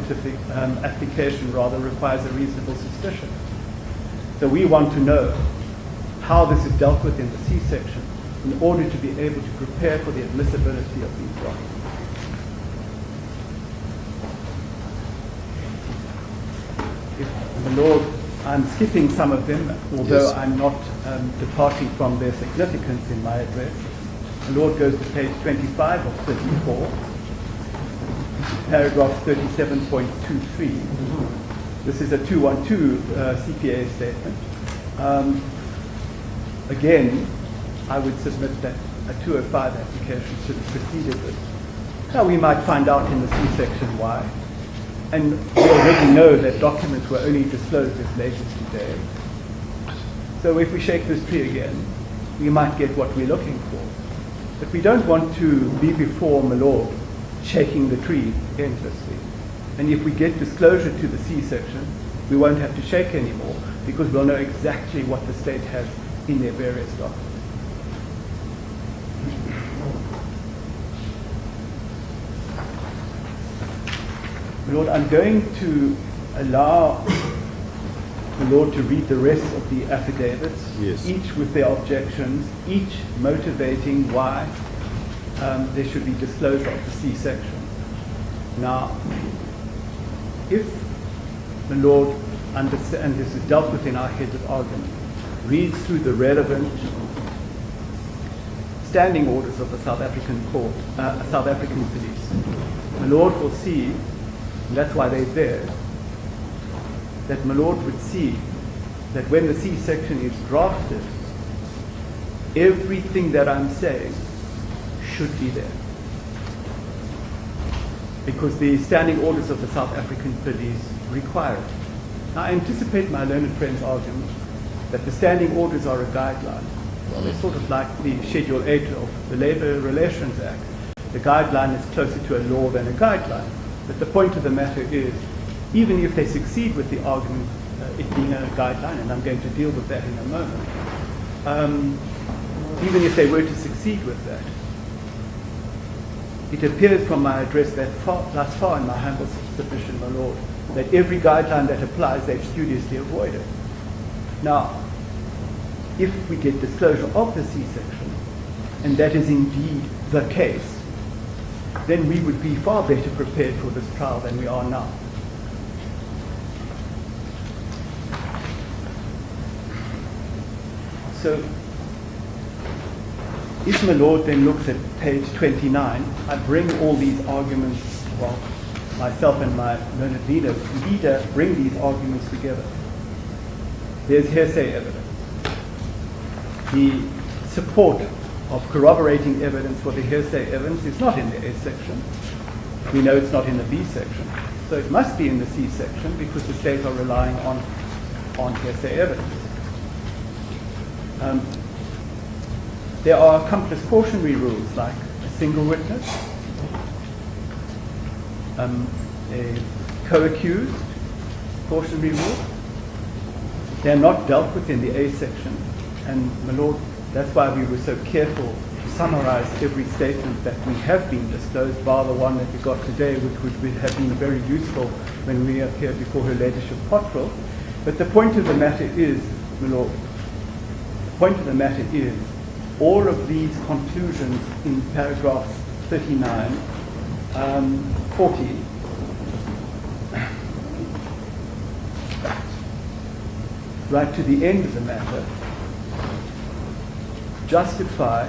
application rather requires a reasonable suspicion. So we want to know how this is dealt with in the C section in order to be able to prepare for the admissibility of these documents. If the Lord, I'm skipping some of them, although Yes. I'm not departing from their significance in my address. The Lord goes to page 25 of 34, paragraph 37.23. This is a 212 CPA statement. Again, I would submit that a 205 application should have proceeded with. Now, we might find out in the C section why. And we already know that documents were only disclosed as late as today. So if we shake this tree again, we might get what we're looking for. But we don't want to be before my Lord shaking the tree endlessly. And if we get disclosure to the C section, we won't have to shake anymore because we'll know exactly what the state has in their various documents. Lord, I'm going to allow the Lord to read the rest of the affidavits, Yes. each with their objections, each motivating why there should be disclosure of the C section. Now, if the Lord understands, and this is dealt with in our heads of argument, reads through the relevant standing orders of the South African court, South African police, the Lord will see, and that's why they're there, that my Lord would see that when the C section is drafted, everything that I'm saying should be there. Because the standing orders of the South African police require it. Now, I anticipate my learned friend's argument that the standing orders are a guideline. Well, they're sort of like the Schedule 8 of the Labour Relations Act. The guideline is closer to a law than a guideline. But the point of the matter is, even if they succeed with the argument, it being a guideline, and I'm going to deal with that in a moment, even if they were to succeed with that, it appears from my address that thus far in my humble submission, my Lord, that every guideline that applies, they've studiously avoided. Now, if we get disclosure of the C section, and that is indeed the case, then we would be far better prepared for this trial than we are now. So, if my Lord then looks at page 29, I bring all these arguments, well, myself and my learned leader bring these arguments together. There's hearsay evidence. The support of corroborating evidence for the hearsay evidence is not in the A section. We know it's not in the B section. So it must be in the C section because the state are relying on hearsay evidence. There are accomplice cautionary rules like a single witness, a co-accused cautionary rule. They're not dealt with in the A section. And my Lord, that's why we were so careful to summarize every statement that we have been disclosed, bar the one that we got today, which would have been very useful when we appear before Her Ladyship Pottrell. But the point of the matter is, my Lord, the point of the matter is, all of these conclusions in paragraphs 39, 40, right to the end of the matter, justify,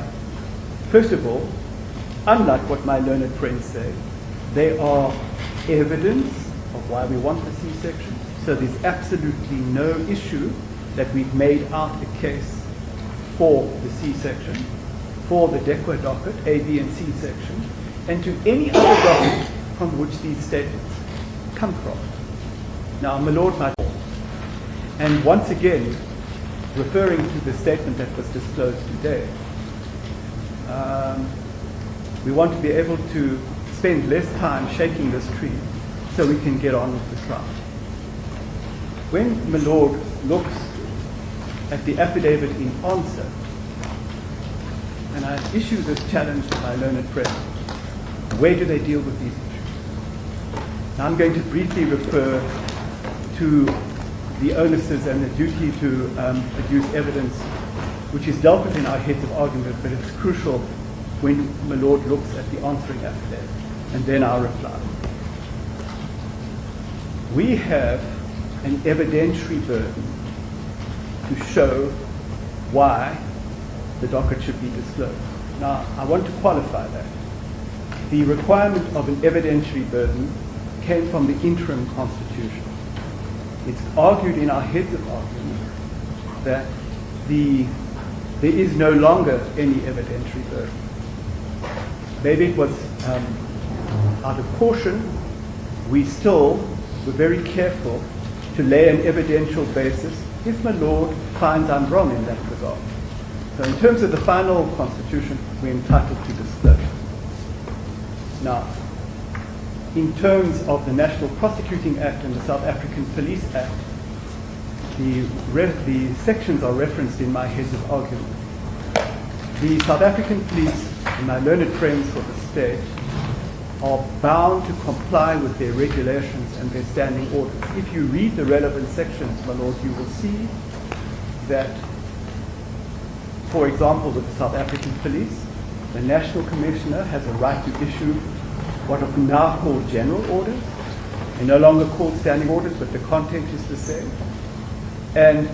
first of all, unlike what my learned friends say, they are evidence of why we want the C section. So there's absolutely no issue that we've made out a case for the C section, for the DECWA docket, A, B, and C section, and to any other docket from which these statements come from. Now, my Lord, my Lord, and once again, referring to the statement that was disclosed today, we want to be able to spend less time shaking this tree so we can get on with the trial. When my Lord looks at the affidavit in answer, and I issue this challenge to my learned friend. Where do they deal with these issues? Now I'm going to briefly refer to the onuses and the duty to adduce evidence, which is dealt with in our heads of argument, but it's crucial when my Lord looks at the answering affidavit, and then I'll reply. We have an evidentiary burden to show why the docket should be disclosed. Now, I want to qualify that. The requirement of an evidentiary burden came from the interim constitution. It's argued in our heads of argument that there is no longer any evidentiary burden. Maybe it was out of caution. We still were very careful to lay an evidential basis if my Lord finds I'm wrong in that regard. So in terms of the final constitution, we're entitled to disclose. Now, in terms of the National Prosecuting Act and the South African Police Act, the sections are referenced in my heads of argument. The South African police and my learned friends for the state are bound to comply with their regulations and their standing orders. If you read the relevant sections, my Lord, you will see that, for example, with the South African police, the National Commissioner has a right to issue what are now called general orders. They're no longer called standing orders, but the content is the same. And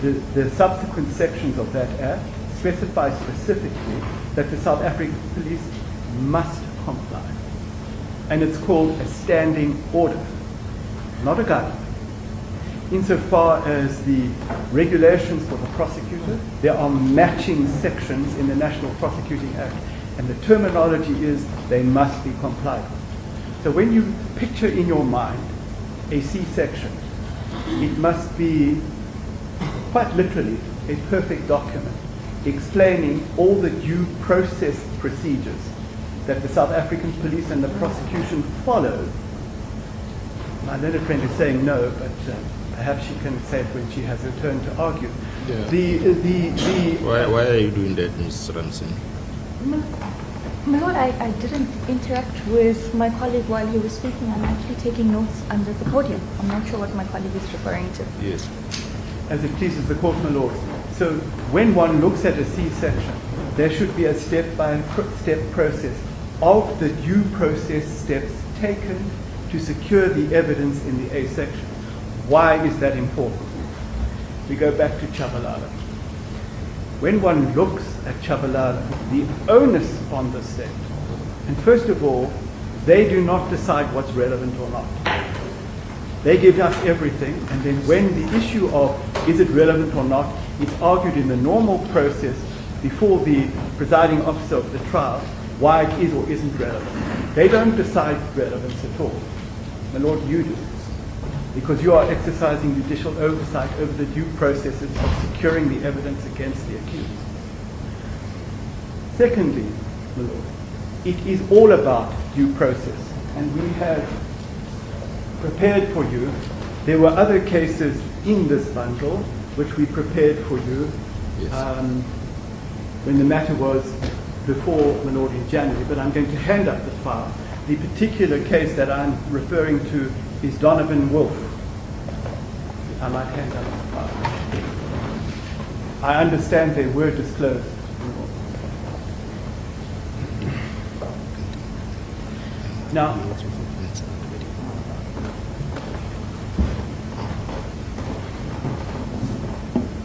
the subsequent sections of that act specify specifically that the South African police must comply. And it's called a standing order, not a guideline. Insofar as the regulations for the prosecutor, there are matching sections in the National Prosecuting Act, and the terminology is they must be complied with. So when you picture in your mind a C-section, it must be quite literally a perfect document explaining all the due process procedures that the South African police and the prosecution follow. My learned friend is saying no, but perhaps she can say it when she has her turn to argue. Yeah. Why are you doing that, Ms. Ramsey? My Lord, I didn't interact with my colleague while he was speaking. I'm actually taking notes under the podium. I'm not sure what my colleague is referring to. Yes. As it pleases the court, my Lord. So when one looks at a C-section, there should be a step-by-step process of the due process steps taken to secure the evidence in the A section. Why is that important? We go back to Chabalala. When one looks at Chabalala, the onus on the state, and first of all, they do not decide what's relevant or not. They give us everything, and then when the issue of is it relevant or not, it's argued in the normal process before the presiding officer of the trial why it is or isn't relevant. They don't decide relevance at all. My Lord, you do, because you are exercising judicial oversight over the due processes of securing the evidence against the accused. Secondly, my Lord, it is all about due process, and we have prepared for you. There were other cases in this bundle which we prepared for you when the matter was before my Lord in January, but I'm going to hand up the file. The particular case that I'm referring to is Donovan Wolf. I might hand up the file. I understand they were disclosed. Now,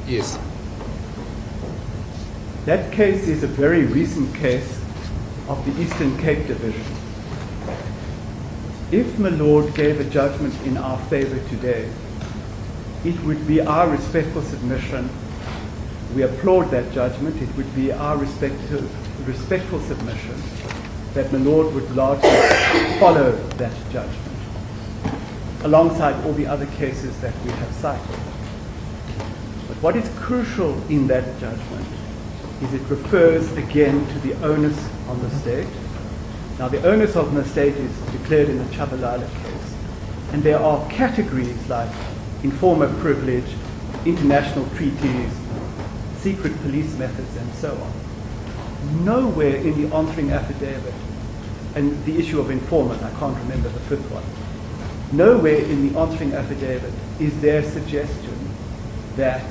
yes. That case is a very recent case of the Eastern Cape Division. If my Lord gave a judgment in our favor today, it would be our respectful submission. We applaud that judgment. It would be our respectful submission that my Lord would largely follow that judgment, alongside all the other cases that we have cited. But what is crucial in that judgment is it refers again to the onus on the state. Now, the onus on the state is declared in the Chabalala case, and there are categories like informer privilege, international treaties, secret police methods, and so on. nowhere in the answering affidavit, and the issue of informant, I can't remember the fifth one, nowhere in the answering affidavit is there a suggestion that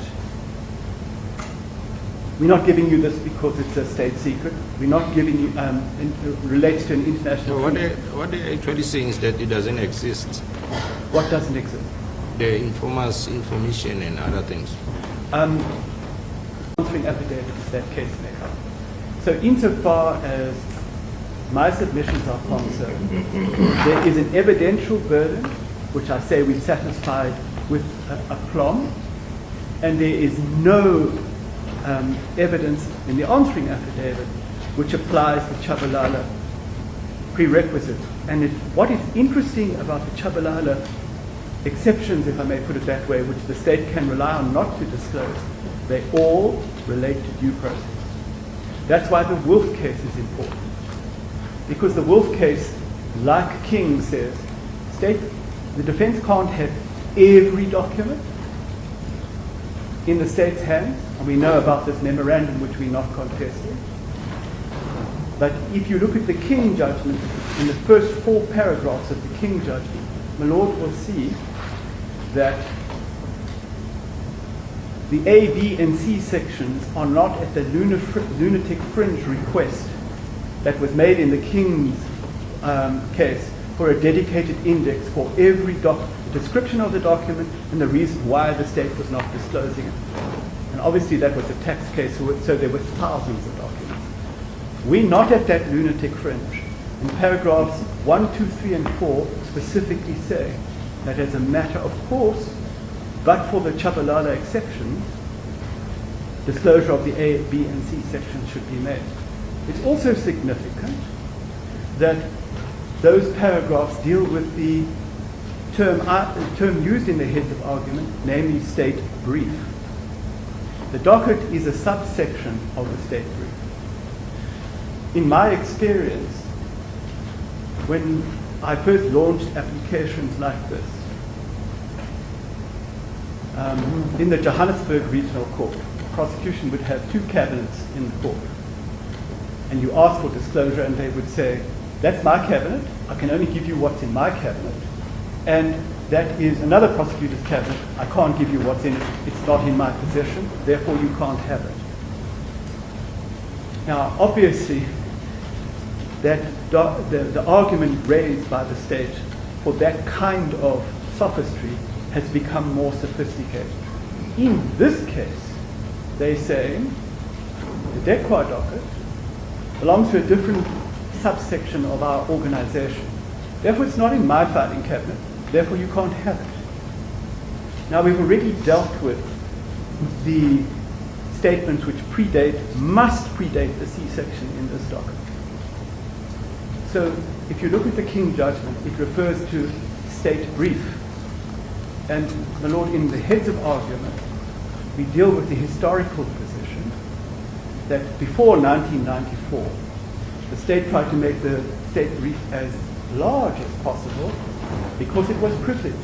we're not giving you this because it's a state secret. We're not giving you, it relates to an international So treaty. what they're actually saying is that it doesn't exist. What doesn't exist? The informers' information and other things. Answering affidavit is that case maker. So insofar as my submissions are concerned, there is an evidential burden, which I say we satisfied with a plum, and there is no evidence in the answering affidavit which applies the Chabalala prerequisite. And what is interesting about the Chabalala exceptions, if I may put it that way, which the state can rely on not to disclose, they all relate to due process. That's why the Wolf case is important. Because the Wolf case, like King says, the defense can't have every document in the state's hands, and we know about this memorandum which we're not contesting. But if you look at the King judgment, in the first 4 paragraphs of the King judgment, my Lord will see that the A, B, and C sections are not at the lunatic fringe request that was made in the King's case for a dedicated index for every description of the document and the reason why the state was not disclosing it. And obviously that was a tax case, so there were thousands of documents. We're not at that lunatic fringe. And paragraphs 1, 2, 3, and 4 specifically say that as a matter of course, but for the Chabalala exception, disclosure of the A, B, and C sections should be made. It's also significant that those paragraphs deal with the term used in the heads of argument, namely state brief. The docket is a subsection of the state brief. In my experience, when I first launched applications like this, in the Johannesburg Regional Court, the prosecution would have 2 cabinets in the court. And you ask for disclosure and they would say, that's my cabinet, I can only give you what's in my cabinet. And that is another prosecutor's cabinet, I can't give you what's in it, it's not in my possession, therefore you can't have it. Now, obviously, that the argument raised by the state for that kind of sophistry has become more sophisticated. In this case, they say the Dekwa docket belongs to a different subsection of our organization. Therefore, it's not in my filing cabinet. Therefore, you can't have it. Now, we've already dealt with the statements which must predate the C section in this docket. So, if you look at the King judgment, it refers to state brief. And, my Lord, in the heads of argument, we deal with the historical position that before 1994, the state tried to make the state brief as large as possible because it was privileged.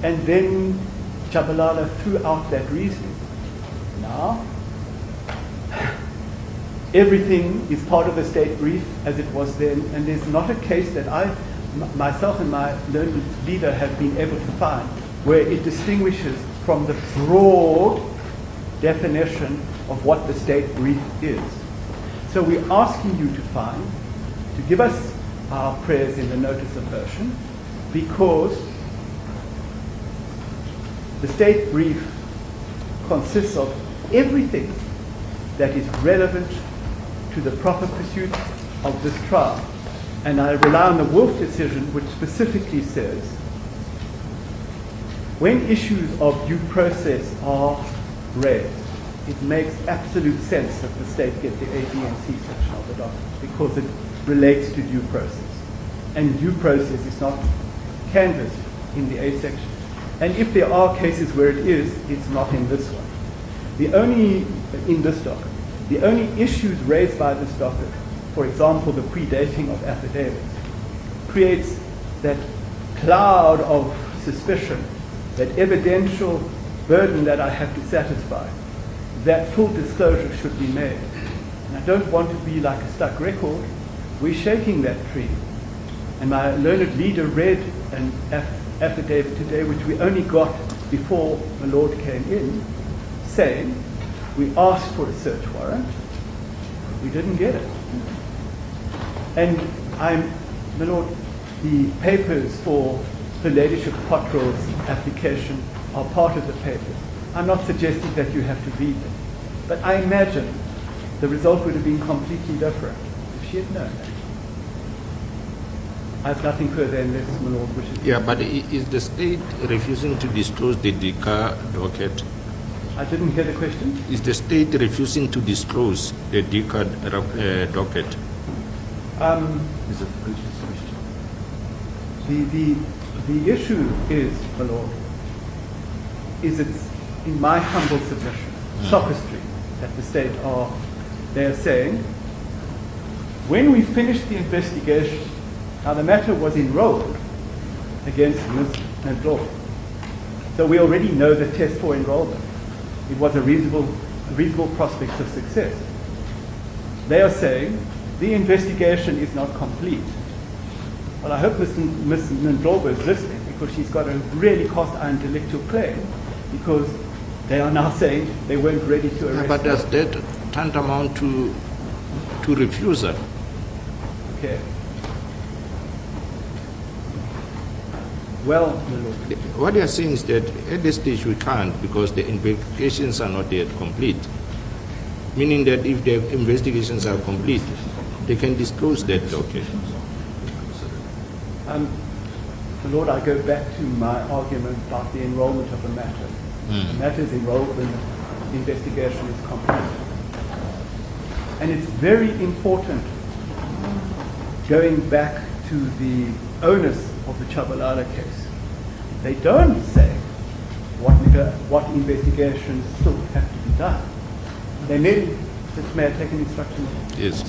And then Chabalala threw out that reasoning. Now, everything is part of the state brief as it was then, and there's not a case that myself and my learned leader have been able to find where it distinguishes from the broad definition of what the state brief is. So we're asking you to give us our prayers in the notice of motion, because the state brief consists of everything that is relevant to the proper pursuit of this trial. And I rely on the Wolf decision, which specifically says, when issues of due process are raised, it makes absolute sense that the state get the A, B, and C section of the document because it relates to due process. And due process is not canvassed in the A section. And if there are cases where it is, it's not in this one. In this docket, the only issues raised by this docket, for example, the predating of affidavits, creates that cloud of suspicion, that evidential burden that I have to satisfy, that full disclosure should be made. And I don't want to be like a stuck record. We're shaking that tree. And my learned leader read an affidavit today, which we only got before the Lord came in, saying we asked for a search warrant, we didn't get it. And my Lord, the papers for the Ladyship Potter's application are part of the papers. I'm not suggesting that you have to read them, but I imagine the result would have been completely different if she had known that. I have nothing further unless my Lord wishes. Yeah, but is the state refusing to disclose the DICA docket? I didn't hear the question. Is the state refusing to disclose the DICA docket? Is it urgent question? The issue is, my Lord, is it's in my humble submission, sophistry that the state they are saying, when we finished the investigation, now the matter was enrolled against Ms. Nqakula. So we already know the test for enrollment. It was a reasonable prospect of success. They are saying the investigation is not complete. Well, I hope Ms. Nqakula is listening, because she's got a really cast-iron intellectual claim, because they are now saying they weren't ready to arrest But does her. that tantamount to refusal? Okay. Well, my Lord, What they are saying is that at this stage we can't, because the investigations are not yet complete. Meaning that if the investigations are complete, they can disclose that docket. my Lord, I go back to my argument about the enrollment of the matter. The matter is enrolled when the investigation is complete. And it's very important, going back to the onus of the Chabalala case. They don't say what investigations still have to be done. They merely, may I take an instruction? Yes.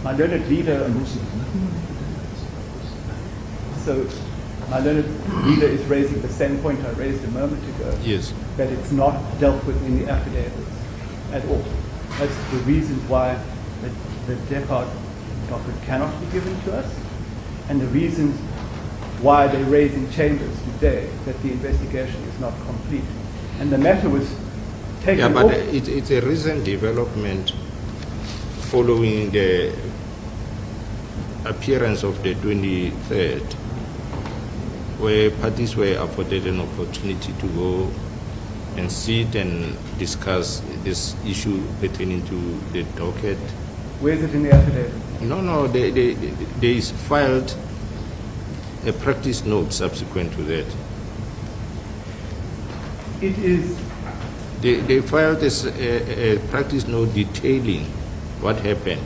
My learned leader, so my learned leader is raising the same point I raised a moment ago, Yes. that it's not dealt with in the affidavits at all. That's the reason why the Deckard docket cannot be given to us, and the reasons why they're raising chambers today that the investigation is not complete. And the matter was taken Yeah, but off. it's a recent development following the appearance of the 23rd, where parties were afforded an opportunity to go and sit and discuss this issue pertaining to the docket. Where is it in the affidavit? No, they filed a practice note subsequent to that. It is, They filed a practice note detailing what happened.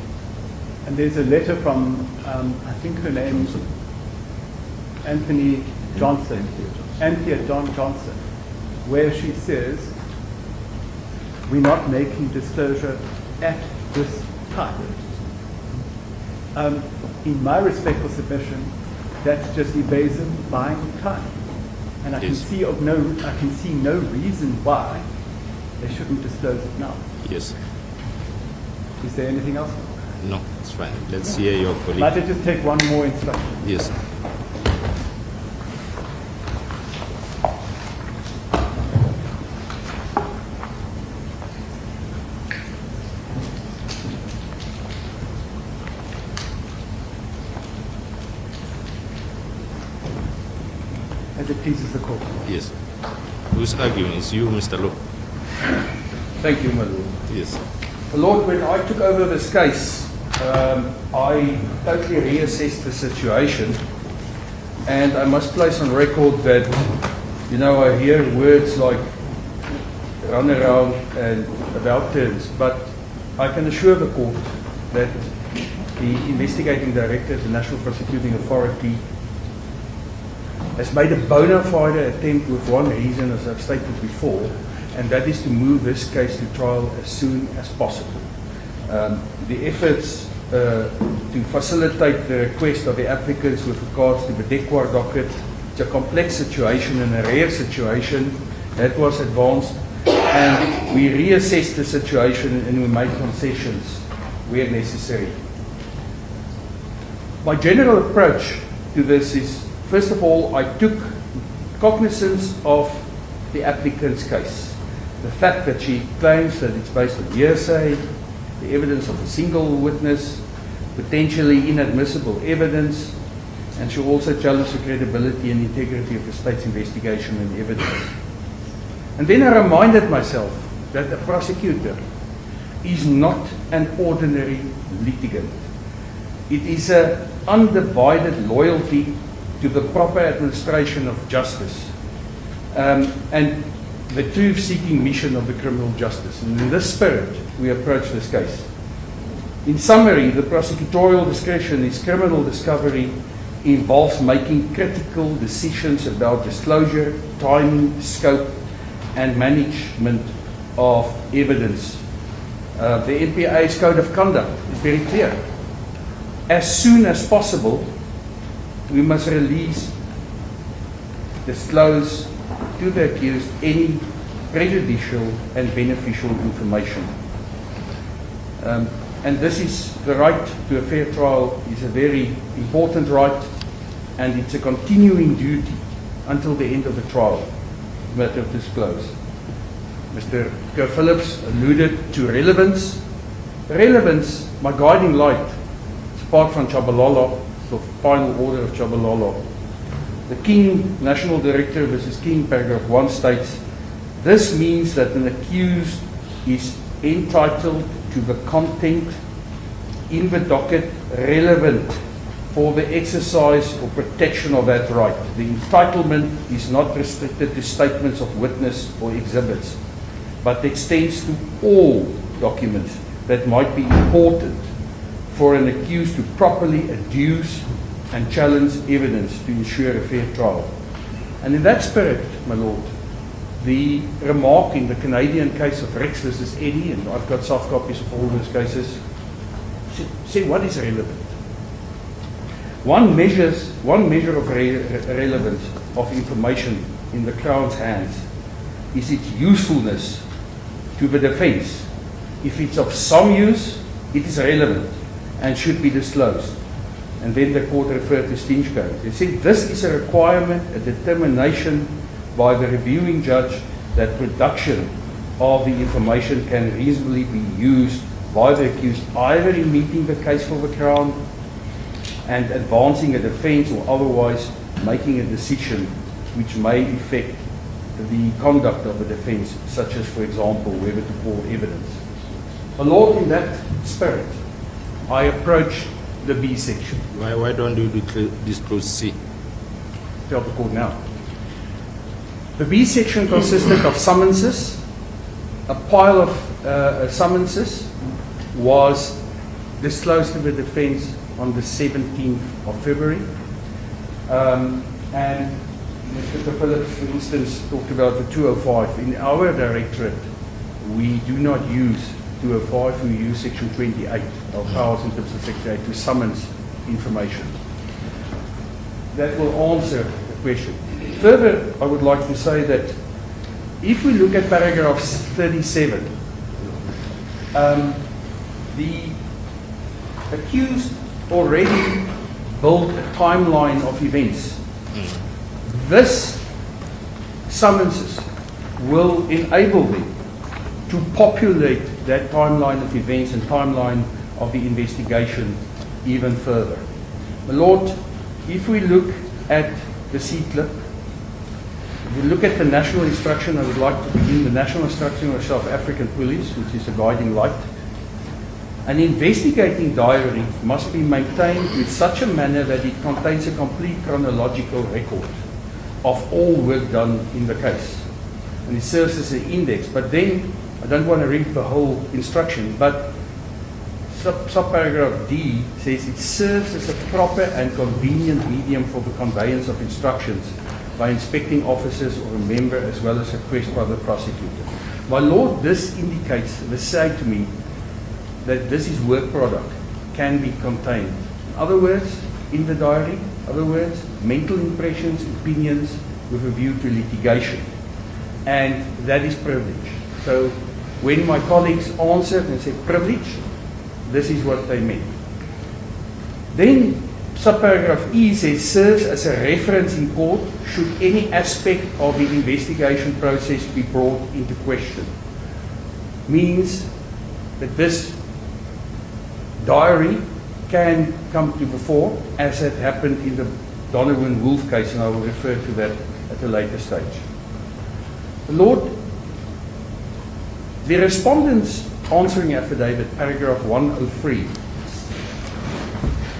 and there's a letter from, I think her name is Anthea Johnson, where she says, we're not making disclosure at this time. In my respectful submission, that's just evasive buying time. And I can Yes. see no reason why they shouldn't disclose it now. Yes. Is there anything else? No, it's fine. Let's hear your Might colleague. I just take one more instruction? Yes. As it pleases the court. Yes. Who's arguing? It's you, Mr. Lowe. Thank you, my Lord. Yes. My Lord, when I took over this case, I totally reassessed the situation, and I must place on record that, I hear words like run around and about turns, but I can assure the court that the investigating director, the National Prosecuting Authority, has made a bona fide attempt with one reason, as I've stated before, and that is to move this case to trial as soon as possible. The efforts to facilitate the request of the applicants with regards to the Dekwar docket It's a complex situation and a rare situation that was advanced, and we reassessed the situation and we made concessions where necessary. My general approach to this is, first of all, I took cognizance of the applicant's case. The fact that she claims that it's based on hearsay, the evidence of a single witness, potentially inadmissible evidence, and she also challenged the credibility and integrity of the state's investigation and evidence. And then I reminded myself that the prosecutor is not an ordinary litigant. It is an undivided loyalty to the proper administration of justice and the truth-seeking mission of the criminal justice. And in this spirit, we approach this case. In summary, the prosecutorial discretion is criminal discovery involves making critical decisions about disclosure, timing, scope, and management of evidence. The NPA's code of conduct is very clear. As soon as possible, we must release, disclose to the accused any prejudicial and beneficial information. And this is the right to a fair trial is a very important right, and it's a continuing duty until the end of the trial, matter of disclose. Mr. Phillips alluded to relevance. Relevance, my guiding light, is apart from Chabalala, the final order of Chabalala. The King, National Director versus King, paragraph 1 states, this means that an accused is entitled to the content in the docket relevant for the exercise or protection of that right. The entitlement is not restricted to statements of witness or exhibits, but extends to all documents that might be important for an accused to properly adduce and challenge evidence to ensure a fair trial. And in that spirit, my Lord, the remark in the Canadian case of Rex versus Eddie, and I've got soft copies of all those cases, say what is relevant. One measure of relevance of information in the Crown's hands is its usefulness to the defense. If it's of some use, it is relevant and should be disclosed. And then the court referred to Stinchko. They said this is a requirement, a determination by the reviewing judge that production of the information can reasonably be used by the accused either in meeting the case for the Crown and advancing a defense or otherwise making a decision which may affect the conduct of the defense, such as, for example, whether to call evidence. My Lord, in that spirit, I approach the B section. Why don't you disclose C? Tell the court now. The B section consisted of summonses. A pile of summonses was disclosed to the defense on the 17th of February. And Mr. Phillips, for instance, talked about the 205. In our directorate, we do not use 205, we use section 28 of powers in terms of section 8 to summons information. That will answer the question. Further, I would like to say that if we look at paragraph 37, the accused already built a timeline of events. This summonses will enable them to populate that timeline of events and timeline of the investigation even further. My Lord, if we look at the C-clip, if we look at the national instruction, I would like to begin the national instruction of South African Police, which is a guiding light. An investigating diary must be maintained with such a manner that it contains a complete chronological record of all work done in the case. And it serves as an index. But then, I don't want to read the whole instruction, but subparagraph D says it serves as a proper and convenient medium for the conveyance of instructions by inspecting officers or a member as well as a request by the prosecutor. My Lord, this indicates, this say to me, that this is work product, can be contained. In other words, in the diary, In other words, mental impressions, opinions with a view to litigation. And that is privilege. So when my colleagues answered and said privilege, this is what they meant. Then subparagraph E says, serves as a reference in court should any aspect of the investigation process be brought into question. Means that this diary can come to the fore, as had happened in the Donovan-Wolf case, and I will refer to that at a later stage. Lord, the respondent's answering affidavit, paragraph 103,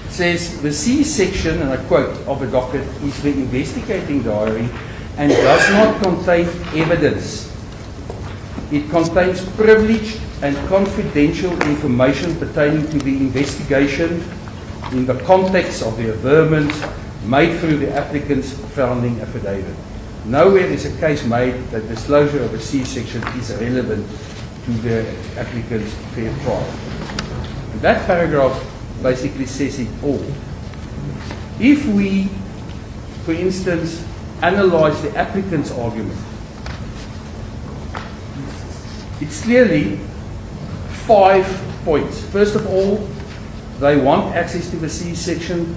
says the C section, and I quote, of the docket is the investigating diary and does not contain evidence. It contains privileged and confidential information pertaining to the investigation in the context of the averments made through the applicant's founding affidavit. Nowhere is a case made that disclosure of a C section is relevant to the applicant's fair trial. And that paragraph basically says it all. If we, for instance, analyze the applicant's argument, it's clearly 5 points. First of all, they want access to the C section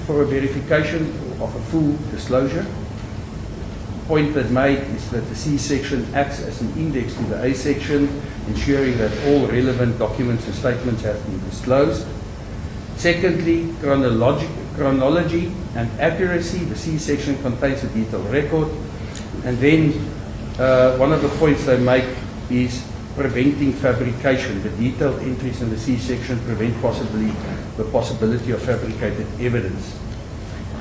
for a verification of a full disclosure. The point that made is that the C section acts as an index to the A section, ensuring that all relevant documents and statements have been disclosed. Secondly, chronology and accuracy. The C section contains a detailed record. And then one of the points they make is preventing fabrication. The detailed entries in the C section prevent the possibility of fabricated evidence.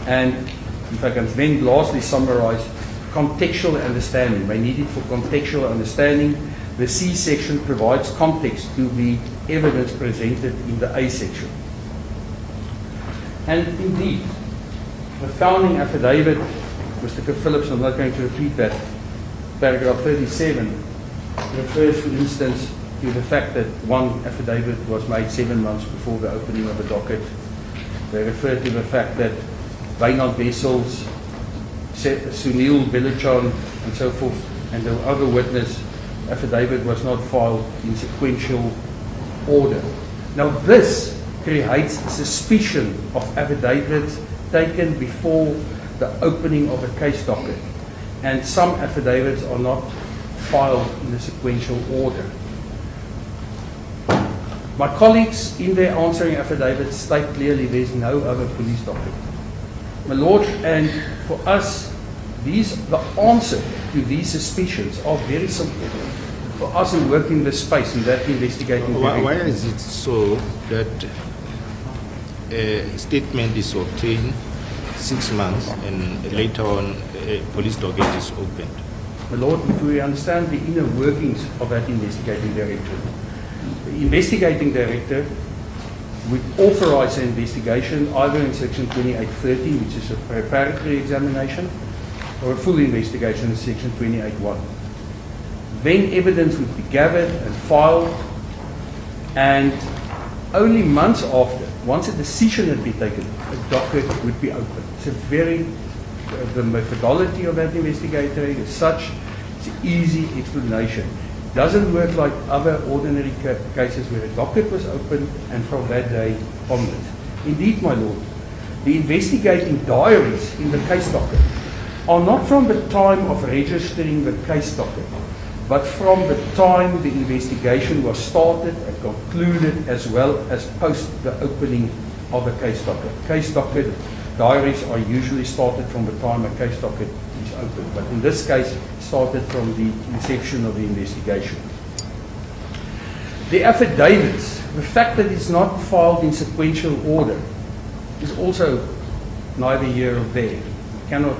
And if I can then lastly summarize, contextual understanding. They need it for contextual understanding. The C section provides context to the evidence presented in the A section. And indeed, the founding affidavit, Mr. Phillips, I'm not going to repeat that, paragraph 37, refers, for instance, to the fact that one affidavit was made 7 months before the opening of the docket. They refer to the fact that Wynand Wessels, Sunil Belachan, and so forth, and the other witness affidavit was not filed in sequential order. Now this creates suspicion of affidavits taken before the opening of a case docket, and some affidavits are not filed in a sequential order. My colleagues in their answering affidavits state clearly there is no other police docket. My Lord, and for us, the answer to these suspicions are very simple. For us who work in this space, in that investigating... Why is it so that a statement is obtained 6 months and later on a police docket is opened? My Lord, if we understand the inner workings of that investigating director, the investigating director would authorize an investigation either in section 2830, which is a preparatory examination, or a full investigation in section 28.1. Then evidence would be gathered and filed, and only months after, once a decision had been taken, a docket would be opened. It's a very, the methodology of that investigator is such, it's an easy explanation. It doesn't work like other ordinary cases where a docket was opened and from that day onwards. Indeed, my Lord, the investigating diaries in the case docket are not from the time of registering the case docket, but from the time the investigation was started and concluded, as well as post the opening of a case docket. Case docket diaries are usually started from the time a case docket is opened, but in this case, started from the inception of the investigation. The affidavits, the fact that it's not filed in sequential order, is also neither here nor there. You cannot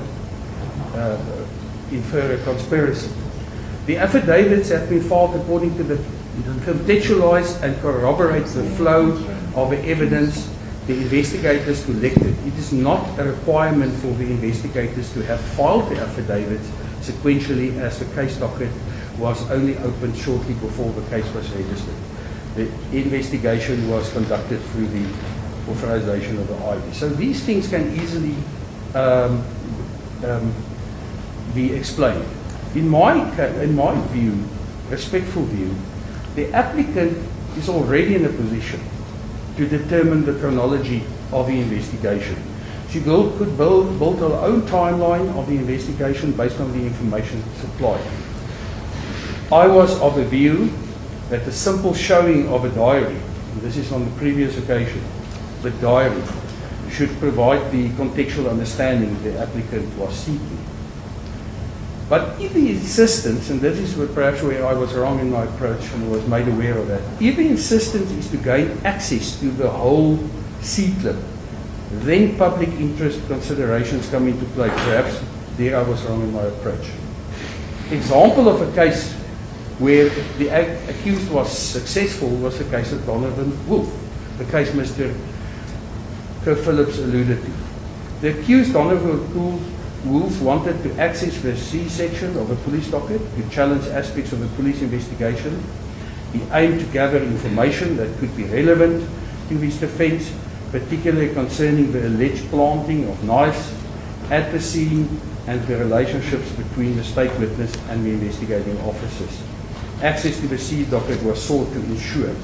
infer a conspiracy. The affidavits have been filed according to the contextualize and corroborates the flow of the evidence the investigators collected. It is not a requirement for the investigators to have filed the affidavits sequentially, as the case docket was only opened shortly before the case was registered. The investigation was conducted through the authorization of the ID. So these things can easily be explained. In my view, respectful view, the applicant is already in a position to determine the chronology of the investigation. She could build her own timeline of the investigation based on the information supplied. I was of the view that the simple showing of a diary, and this is on the previous occasion, the diary should provide the contextual understanding the applicant was seeking. But if the insistence, and this is perhaps where I was wrong in my approach and was made aware of that, if the insistence is to gain access to the whole C-clip, then public interest considerations come into play. Perhaps there I was wrong in my approach. Example of a case where the accused was successful was the case of Donovan Wolf, the case Mr. Phillips alluded to. The accused Donovan Wolf wanted to access the C section of a police docket to challenge aspects of the police investigation. He aimed to gather information that could be relevant to his defense, particularly concerning the alleged planting of knives at the scene and the relationships between the state witness and the investigating officers. Access to the C docket was sought to ensure.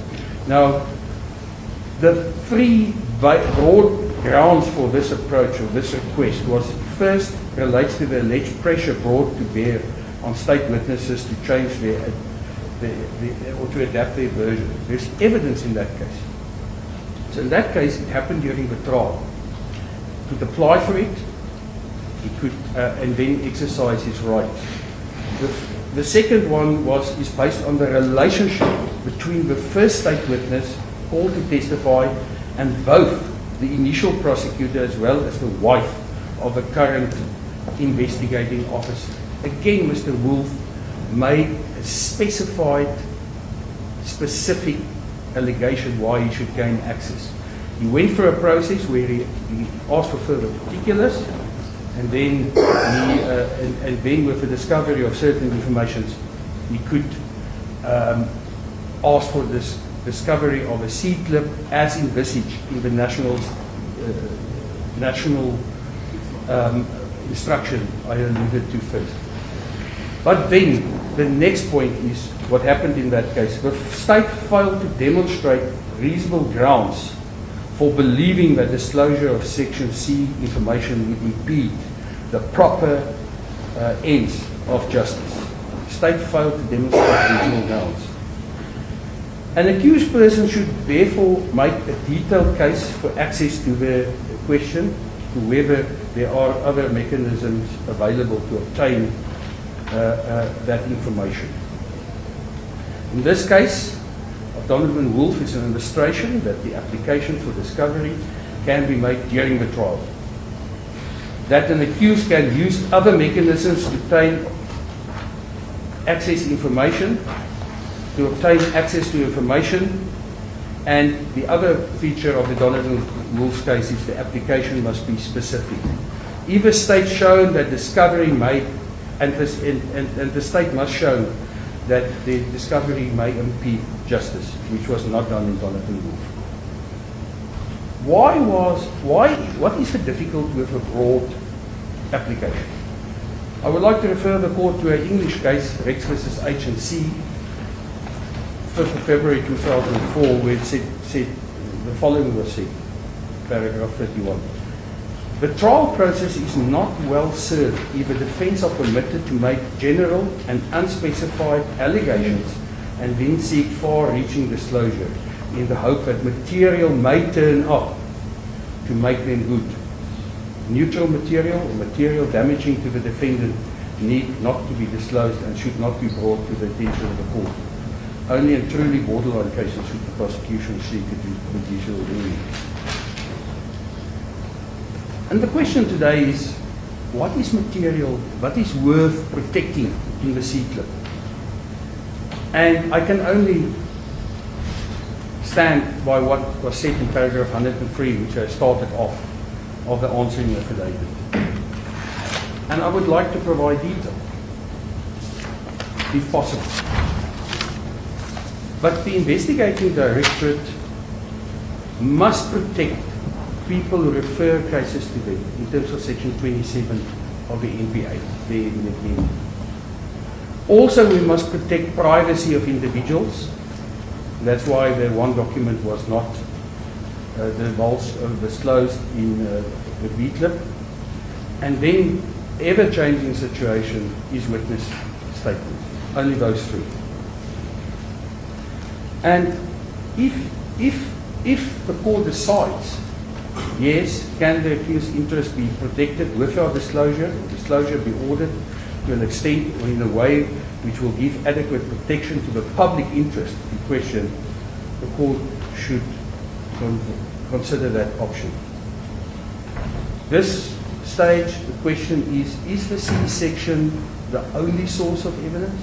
Now, the three broad grounds for this approach or this request was first relates to the alleged pressure brought to bear on state witnesses to change or to adapt their version. There's evidence in that case. So in that case, it happened during the trial. He could apply for it, he could, and then exercise his rights. The second one is based on the relationship between the first state witness called to testify and both the initial prosecutor as well as the wife of the current investigating officer. Again, Mr. Wolf made a specified, specific allegation why he should gain access. He went through a process where he asked for further particulars, and then and then with the discovery of certain information, he could ask for this discovery of a C-clip as envisaged in the national instruction I alluded to first. But then the next point is what happened in that case. The state failed to demonstrate reasonable grounds for believing that disclosure of Section C information would impede the proper ends of justice. The state failed to demonstrate reasonable grounds. An accused person should therefore make a detailed case for access to the question, to whether there are other mechanisms available to obtain that information. In this case, of Donovan Wolf is an illustration that the application for discovery can be made during the trial. That an accused can use other mechanisms to obtain access to information, and the other feature of the Donovan Wolf's case is the application must be specific. If a state shown that discovery may, and the state must show that the discovery may impede justice, which was not done in Donovan Wolf. What is the difficulty with a broad application? I would like to refer the court to an English case, Rex versus H&C, 5th of February 2004, where it said the following was said, paragraph 31. The trial process is not well served if a defense are permitted to make general and unspecified allegations and then seek far-reaching disclosure in the hope that material may turn up to make them good. Neutral material or material damaging to the defendant need not to be disclosed and should not be brought to the attention of the court. Only in truly borderline cases should the prosecution seek judicial ruling. And the question today is, what is material, what is worth protecting in the C-clip? And I can only stand by what was said in paragraph 103, which I started off of the answering affidavit. And I would like to provide detail, if possible. But the investigating directorate must protect people who refer cases to them in terms of Section 27 of the NPA. Also, we must protect privacy of individuals. That's why the one document was not disclosed in the VCLIP. And then, ever-changing situation is witness statements. Only those three. And if the court decides, yes, can the accused's interest be protected without disclosure, or disclosure be ordered to an extent or in a way which will give adequate protection to the public interest in question, the court should consider that option. This stage, the question is the C section the only source of evidence?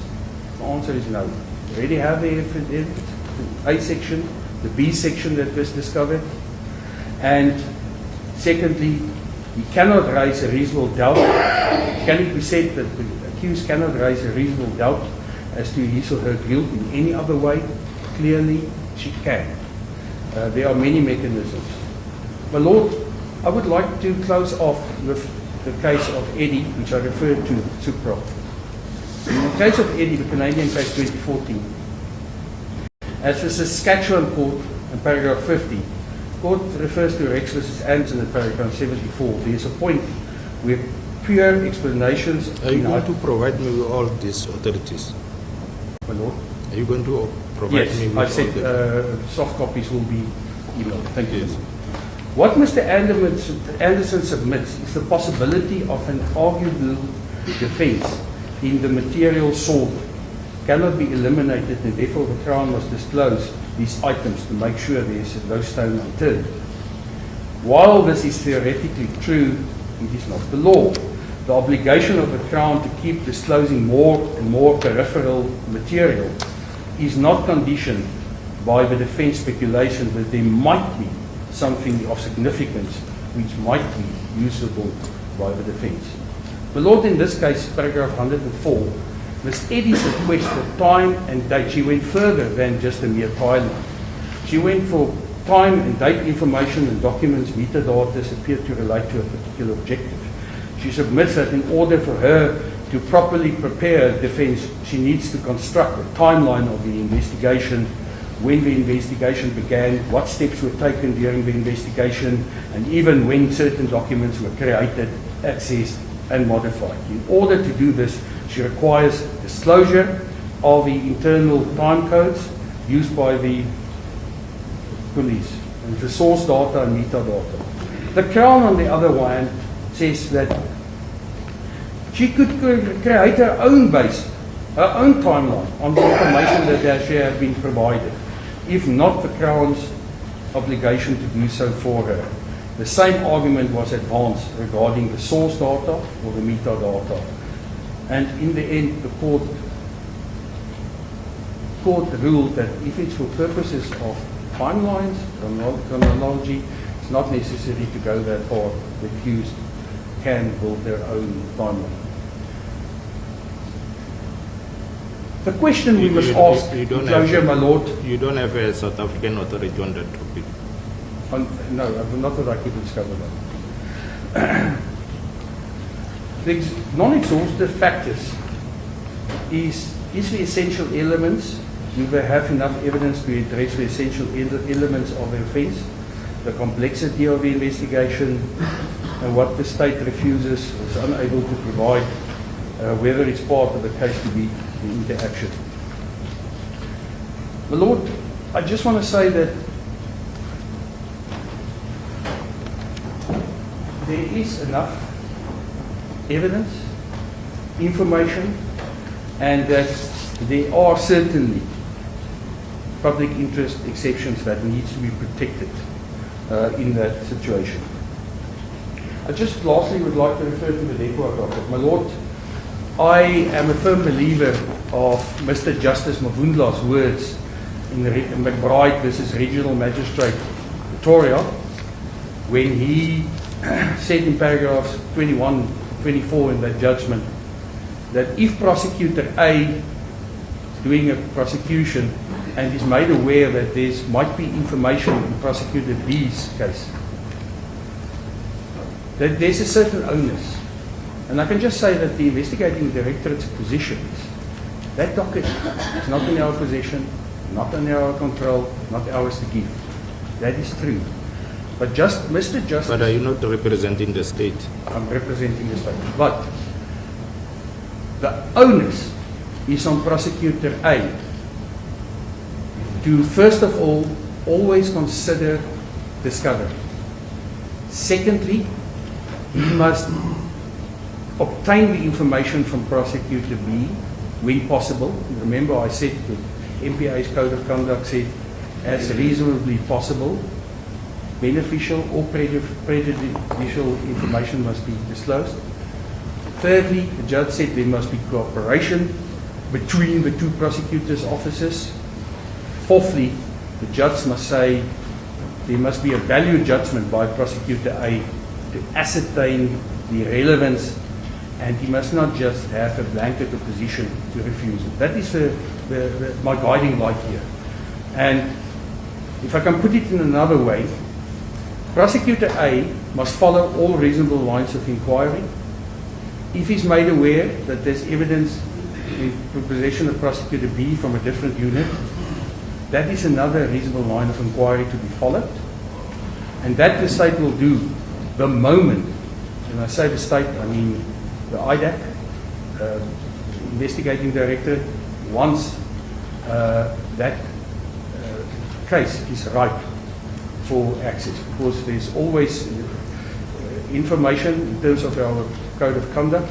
The answer is no. We already have the evidence, the A section, the B section that was discovered, and secondly, he cannot raise a reasonable doubt. Can it be said that the accused cannot raise a reasonable doubt as to his or her guilt in any other way? Clearly, she can. There are many mechanisms. My Lord, I would like to close off with the case of Eddie, which I referred to Supra. In the case of Eddie, the Canadian case 2014, as the Saskatchewan court in paragraph 50, court refers to Rex versus Anderson in paragraph 74. There is a point where pure explanations. Are you going to provide me with all these authorities? My Lord? Are you going to provide me with I all said soft copies will be emailed. Thank you. Yes. What Mr. Anderson submits is the possibility of an arguable defense in the material sought cannot be eliminated, and therefore the Crown must disclose these items to make sure there is no stone unturned. While this is theoretically true, it is not the law. The obligation of the Crown to keep disclosing more and more peripheral material is not conditioned by the defense speculation that there might be something of significance which might be usable by the defense. The Lord, in this case, paragraph 104, Ms. Eddie's request for time and date, she went further than just a mere timeline. She went for time and date information and documents, metadata appear to relate to a particular objective. She submits that in order for her to properly prepare a defense, she needs to construct a timeline of the investigation, when the investigation began, what steps were taken during the investigation, and even when certain documents were created, accessed, and modified. In order to do this, she requires disclosure of the internal time codes used by the police, and the source data and metadata. The Crown, on the other hand, says that she could create her own base, her own timeline on the information that she had been provided, if not the Crown's obligation to do so for her. The same argument was advanced regarding the source data or the metadata. And in the end, the court ruled that if it's for purposes of timelines, chronology, it's not necessary to go that far. The accused can build their own timeline. The question we must ask, closure, my Lord. You don't have a South African authority on that topic? No, not that I could discover that. The non-exhaustive factors is the essential elements. Do they have enough evidence to address the essential elements of the offence, the complexity of the investigation, and what the state refuses or is unable to provide, whether it's part of the case to be the interaction. My Lord, I just want to say that there is enough evidence, information, and that there are certainly public interest exceptions that needs to be protected in that situation. I just lastly would like to refer to the Dekwa docket. My Lord, I am a firm believer of Mr. Justice Mavundla's words in the McBride versus Regional Magistrate Pretoria, when he said in paragraphs 21, 24 in that judgment, that if Prosecutor A is doing a prosecution and is made aware that there might be information in Prosecutor B's case, that there's a certain onus. And I can just say that the investigating directorate's positions, that docket is not in our possession, not in our control, not ours to give. That is true. But Mr. Justice... But are you not representing the state? I'm representing the state. But the onus is on Prosecutor A to, first of all, always consider discovery. Secondly, he must obtain the information from Prosecutor B when possible. Remember, I said the MPA's Code of Conduct said as reasonably possible. Beneficial or prejudicial information must be disclosed. Thirdly, the judge said there must be cooperation between the two prosecutors' offices. Fourthly, the judge must say there must be a value judgment by Prosecutor A to ascertain the relevance, and he must not just have a blanket opposition to refusal. That is my guiding light here. And if I can put it in another way, Prosecutor A must follow all reasonable lines of inquiry. If he's made aware that there's evidence in possession of Prosecutor B from a different unit, that is another reasonable line of inquiry to be followed. And that the state will do the moment, and I say the state, I mean the IDAC, investigating director, once that case is ripe for access, because there's always information in terms of our Code of Conduct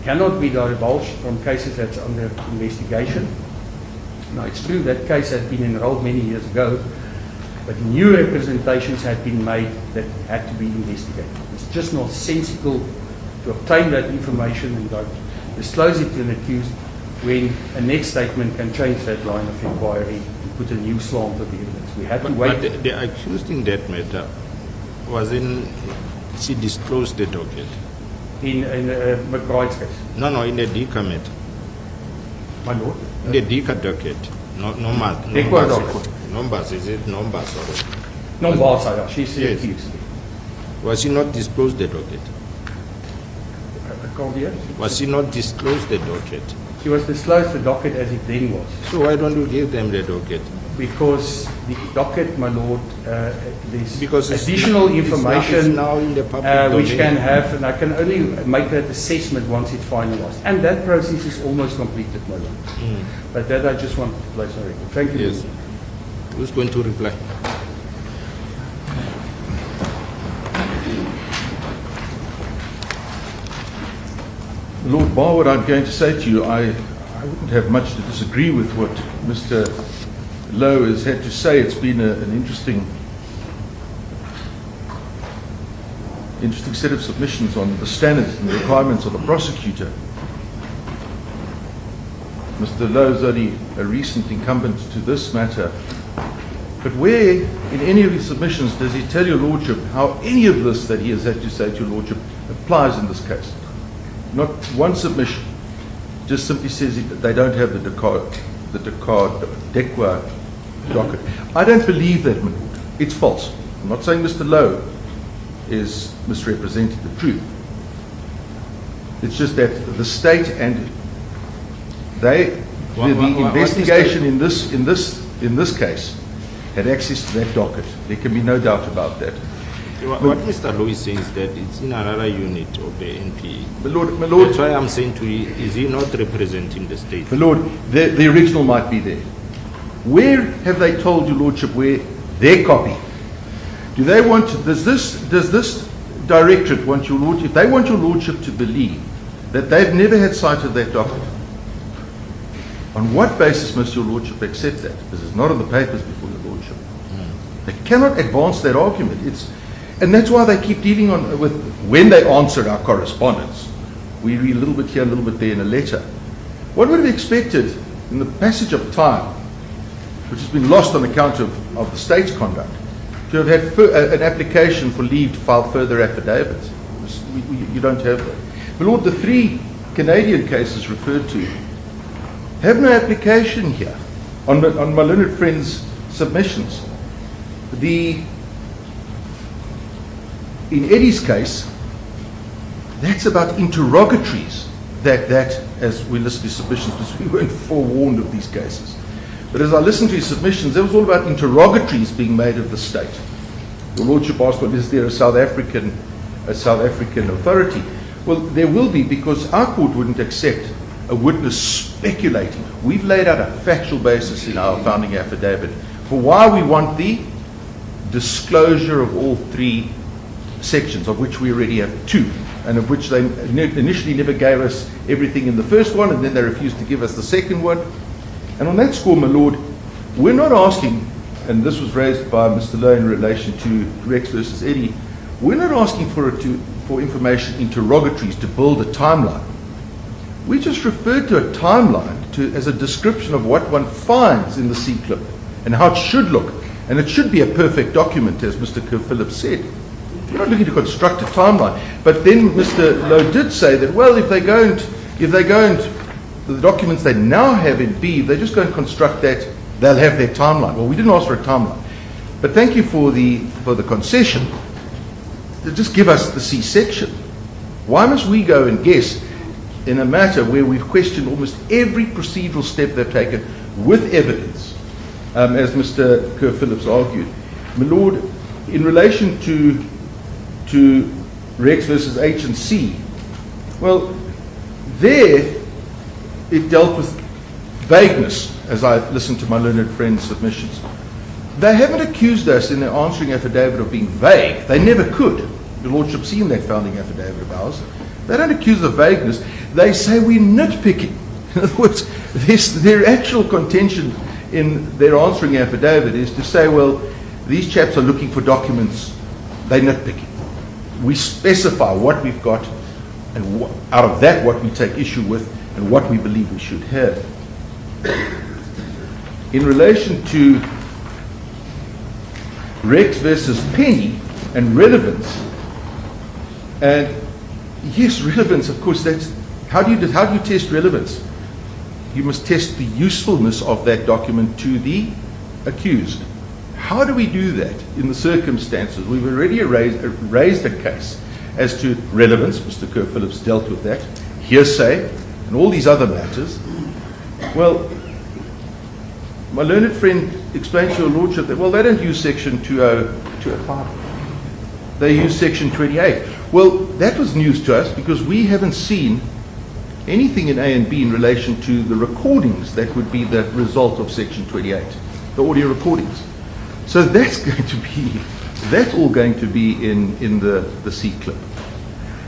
cannot be divulged from cases that's under investigation. Now, it's true that case had been enrolled many years ago, but new representations had been made that had to be investigated. It's just not sensible to obtain that information and disclose it to an accused when a next statement can change that line of inquiry and put a new slant of evidence. We had to wait. But the accused in that matter she disclosed the docket. In McBride's case. No, in the DICA matter. My lord. In the DICA docket. Numbers, is it numbers or? Non-Barsa, she's Yes. accused. Was she not disclosed the docket? I can't hear. Was she not disclosed the docket? She was disclosed the docket as it then was. So why don't you give them the docket? Because the docket, my lord, there's Because additional information it's now in the public which domain. can have, and I can only make that assessment once it's finalized. And that process is almost completed, my lord. But that I just want to place on record. Thank you. Yes. Who's going to reply? Lord Bar, what I'm going to say to you, I wouldn't have much to disagree with what Mr. Lowe has had to say. It's been an interesting set of submissions on the standards and the requirements of the prosecutor. Mr. Lowe is only a recent incumbent to this matter, but where in any of his submissions does he tell your lordship how any of this that he has had to say to your lordship applies in this case? Not one submission. Just simply says that they don't have the DECWA docket. I don't believe that, my lord. It's false. I'm not saying Mr. Lowe is misrepresenting the truth. It's just that the state and the investigation in this case had access to that docket. There can be no doubt about that. What Mr. Lowe is saying is that it's in another unit of the NPA. My lord, That's why I'm saying to you, is he not representing the state? my lord, the original might be there. Where have they told your lordship where their copy? Do they want? Does this directorate want your lordship? If they want your lordship to believe that they've never had sight of that docket, on what basis must your lordship accept that? Because it's not on the papers before your lordship. They cannot advance that argument. And that's why they keep dealing with when they answer our correspondence. We read a little bit here, a little bit there in a letter. What would have expected in the passage of time, which has been lost on account of the state's conduct, to have had an application for leave to file further affidavits? You don't have that. My lord, the 3 Canadian cases referred to have no application here on my learned friend's submissions. In Eddie's case, That's about interrogatories that, as we listen to submissions, because we weren't forewarned of these cases. But as I listened to his submissions, it was all about interrogatories being made of the state. Your Lordship asked, well, is there a South African authority? Well, there will be, because our court wouldn't accept a witness speculating. We've laid out a factual basis in our founding affidavit for why we want the disclosure of all three sections, of which we already have two, and of which they initially never gave us everything in the first one, and then they refused to give us the second one. And on that score, my Lord, we're not asking, and this was raised by Mr. Lowe in relation to Rex versus Eddie, we're not asking for information interrogatories to build a timeline. We just referred to a timeline as a description of what one finds in the C-clip and how it should look. And it should be a perfect document, as Mr. Kerr-Phillips said. We're not looking to construct a timeline. But then Mr. Lowe did say that, well, if they go and the documents they now have in B, if they just go and construct that, they'll have their timeline. Well, we didn't ask for a timeline. But thank you for the concession. Just give us the C section. Why must we go and guess in a matter where we've questioned almost every procedural step they've taken with evidence, as Mr. Kerr-Phillips argued? My Lord, in relation to Rex versus H and C, well, there it dealt with vagueness, as I listened to my learned friend's submissions. They haven't accused us in their answering affidavit of being vague. They never could. Your Lordship seen that founding affidavit of ours. They don't accuse of vagueness. They say we're nitpicking. In other words, their actual contention in their answering affidavit is to say, well, these chaps are looking for documents, they're nitpicking. We specify what we've got, and out of that what we take issue with and what we believe we should have. In relation to Rex versus Penny and relevance, and yes, relevance, of course, that's how do you test relevance? You must test the usefulness of that document to the accused. How do we do that in the circumstances? We've already raised a case as to relevance. Mr. Kerr-Phillips dealt with that, hearsay, and all these other matters. Well, my learned friend explained to your Lordship that, well, they don't use section 205. They use section 28. Well, that was news to us because we haven't seen anything in A and B in relation to the recordings that would be the result of section 28, the audio recordings. So that's all going to be in the C clip.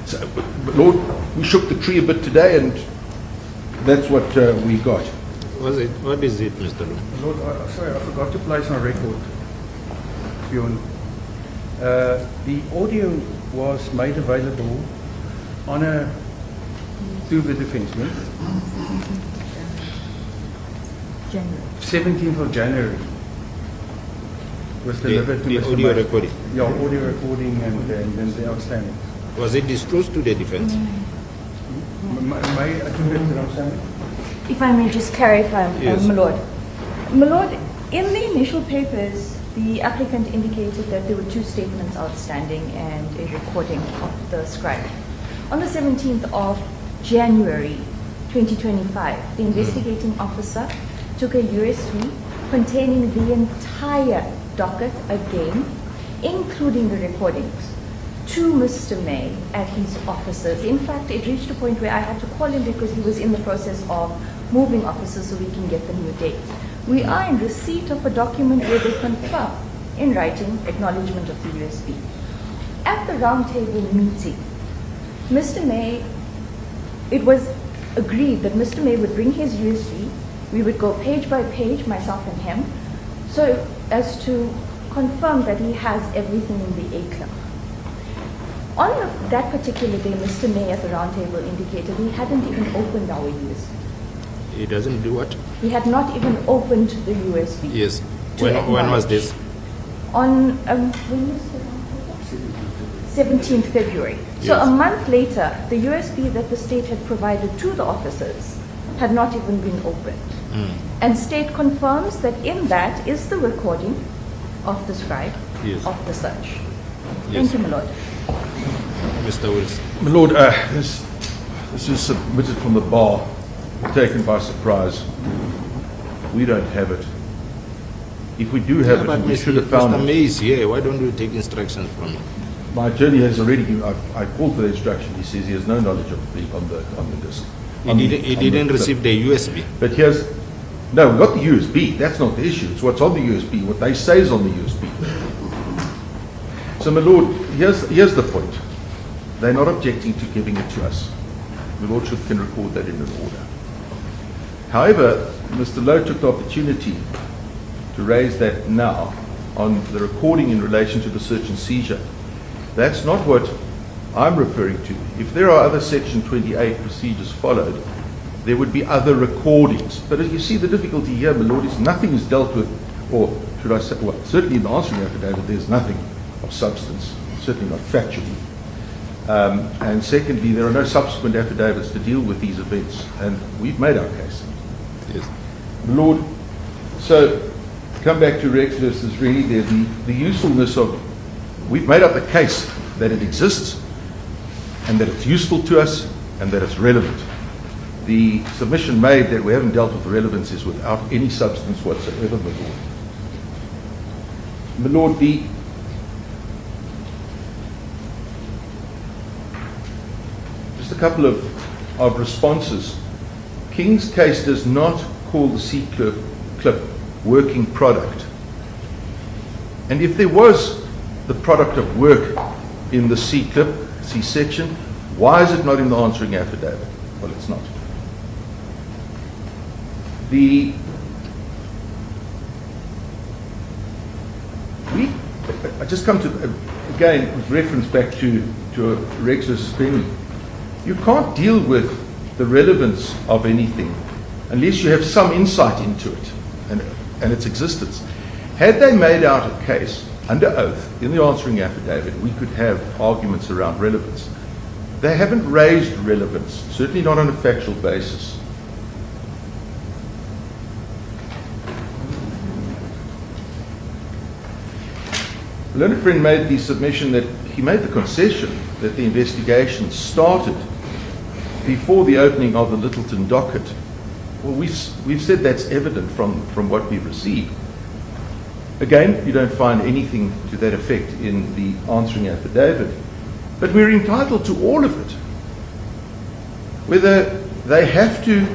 So, but Lord, we shook the tree a bit today, and that's what we got. What is it, Mr. Lowe? Lord, sorry, I forgot to place on record. Bjorn. The audio was made available to the defenseman. January. 17th of January. Was delivered to the Mr. audio May. recording? Yeah, audio recording and then the outstanding. Was it disclosed to the defense? May I do the outstanding? If I may just clarify, Yes. my Lord. My Lord, in the initial papers, the applicant indicated that there were two statements outstanding and a recording of the scribe. On the 17th of January 2025, the investigating officer took a USB containing the entire docket again, including the recordings, to Mr. May at his offices. In fact, it reached a point where I had to call him because he was in the process of moving offices so we can get the new date. We are in receipt of a document where they confirm in writing acknowledgement of the USB. At the roundtable meeting, Mr. May, it was agreed that Mr. May would bring his USB. We would go page by page, myself and him, so as to confirm that he has everything in the A clip. On that particular day, Mr. May at the roundtable indicated he hadn't even opened our USB. He doesn't do what? He had not even opened the USB. Yes. to When was acknowledge. this? On when was the roundtable? 17th February. So Yes. a month later, the USB that the state had provided to the officers had not even been opened. And state confirms that in that is the recording of the scribe Yes. of the search. Yes. Thank you, my Lord. Mr. Wilson. My Lord, this is submitted from the bar, taken by surprise. We don't have it. If we do have But it, we should have found Mr. it. May is here. Why don't we take instructions from him? My attorney has already given, I called for the instruction. He says he has no knowledge of the on the disc. He didn't receive the USB. But no, we got the USB. That's not the issue. It's what's on the USB, what they say is on the USB. So, my Lord, here's the point. They're not objecting to giving it to us. The Lordship can record that in an order. However, Mr. Lowe took the opportunity to raise that now on the recording in relation to the search and seizure. That's not what I'm referring to. If there are other Section 28 procedures followed, there would be other recordings. But as you see, the difficulty here, my Lord, is nothing is dealt with, or should I say, well, certainly in the answering affidavit, there's nothing of substance, certainly not factually. And secondly, there are no subsequent affidavits to deal with these events, and we've made our case. Yes. My Lord, so to come back to Rex versus really there, the usefulness of, we've made up the case that it exists, and that it's useful to us, and that it's relevant. The submission made that we haven't dealt with the relevance is without any substance whatsoever, my Lord. My Lord, just a couple of responses. King's case does not call the C-clip working product. And if there was the product of work in the C-clip, C-section, why is it not in the answering affidavit? Well, it's not. I just come to, again, with reference back to Rex versus Penny. You can't deal with the relevance of anything unless you have some insight into it and its existence. Had they made out a case under oath in the answering affidavit, we could have arguments around relevance. They haven't raised relevance, certainly not on a factual basis. Learned friend made the submission that he made the concession that the investigation started before the opening of the Littleton docket. Well, we've said that's evident from what we've received. Again, you don't find anything to that effect in the answering affidavit, but we're entitled to all of it. Whether they have to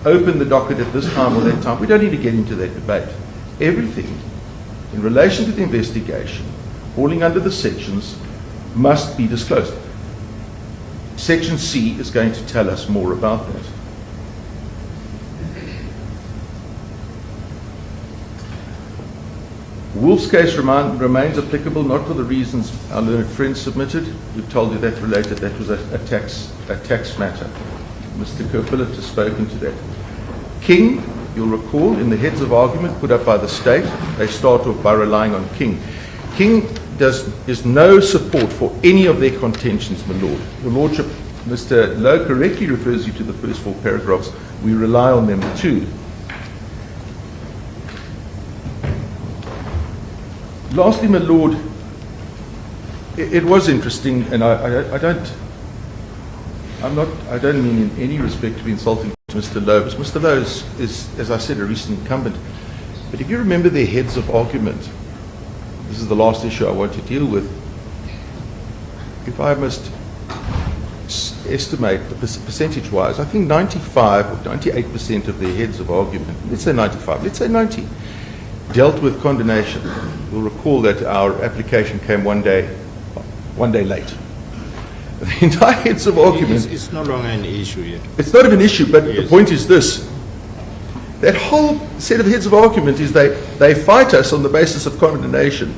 open the docket at this time or that time, we don't need to get into that debate. Everything in relation to the investigation, falling under the sections, must be disclosed. Section C is going to tell us more about that. Wolf's case remains applicable, not for the reasons our learned friend submitted. We've told you that related, that was a tax matter. Mr. Kerpillet has spoken to that. King, you'll recall, in the heads of argument put up by the state, they start off by relying on King. King is no support for any of their contentions, my Lord. Your Lordship, Mr. Lowe correctly refers you to the first 4 paragraphs. We rely on them too. Lastly, my Lord, it was interesting, and I don't mean in any respect to be insulting to Mr. Lowe, because Mr. Lowe is, as I said, a recent incumbent. But if you remember their heads of argument, this is the last issue I want to deal with. If I must estimate the percentage-wise, I think 95 or 98% of their heads of argument, let's say 95, let's say 90, dealt with condonation. You'll recall that our application came one day late. The entire heads of argument... It's no longer an issue yet. It's not an issue, but Yes. the point is this. That whole set of heads of argument is they fight us on the basis of condonation.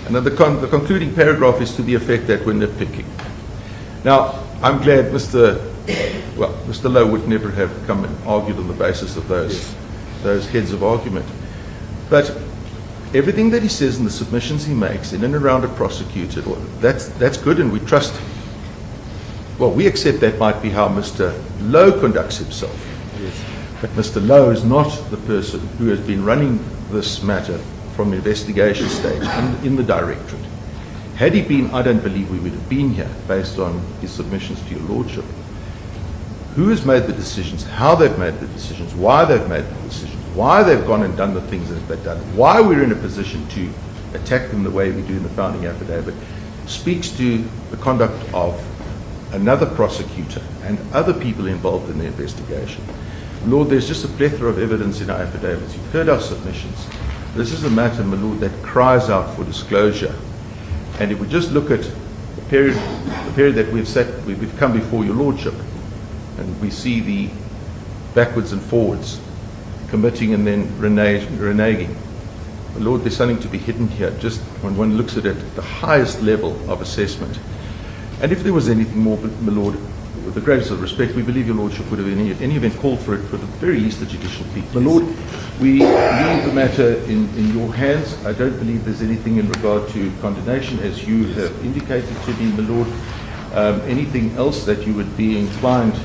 And then the concluding paragraph is to the effect that we're nitpicking. Now, I'm glad Mr. Lowe would never have come and argued on the basis of those heads of argument. But everything that he says in the submissions he makes in and around a prosecutor, that's good, and we trust. Well, we accept that might be how Mr. Lowe conducts himself. Yes. But Mr. Lowe is not the person who has been running this matter from investigation stage in the directorate. Had he been, I don't believe we would have been here based on his submissions to your lordship. Who has made the decisions, how they've made the decisions, why they've made the decisions, why they've gone and done the things that they've done, why we're in a position to attack them the way we do in the founding affidavit, speaks to the conduct of another prosecutor and other people involved in the investigation. Lord, there's just a plethora of evidence in our affidavits. You've heard our submissions. This is a matter, my Lord, that cries out for disclosure. And if we just look at the period that we've come before your lordship, and we see the backwards and forwards, committing and then reneging. My Lord, there's something to be hidden here, just when one looks at it at the highest level of assessment. And if there was anything more, my Lord, with the greatest of respect, we believe your lordship would have in any event called for it for the very least the judicial peak. My Lord, we leave the matter in your hands. I don't believe there's anything in regard to condemnation, as you have indicated to me, my Lord. Anything else that you would be inclined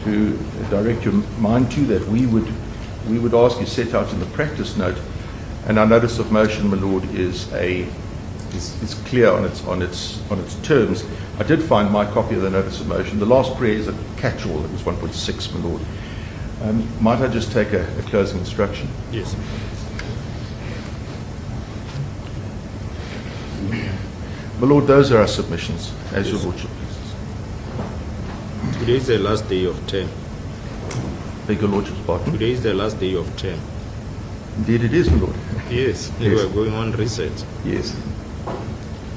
to direct your mind to that we would ask you set out in the practice note, and our notice of motion, my Lord, is clear on its terms. I did find my copy of the notice of motion. The last prayer is a catch-all. It was 1.6, my Lord. Might I just take a closing instruction? Yes. My Lord, those are our submissions, as your lordship pleases. Today is the last day of term. Beg your lordship's pardon? Today is the last day of term. Indeed it is, my Lord. Yes, you Yes. are going on research. Yes.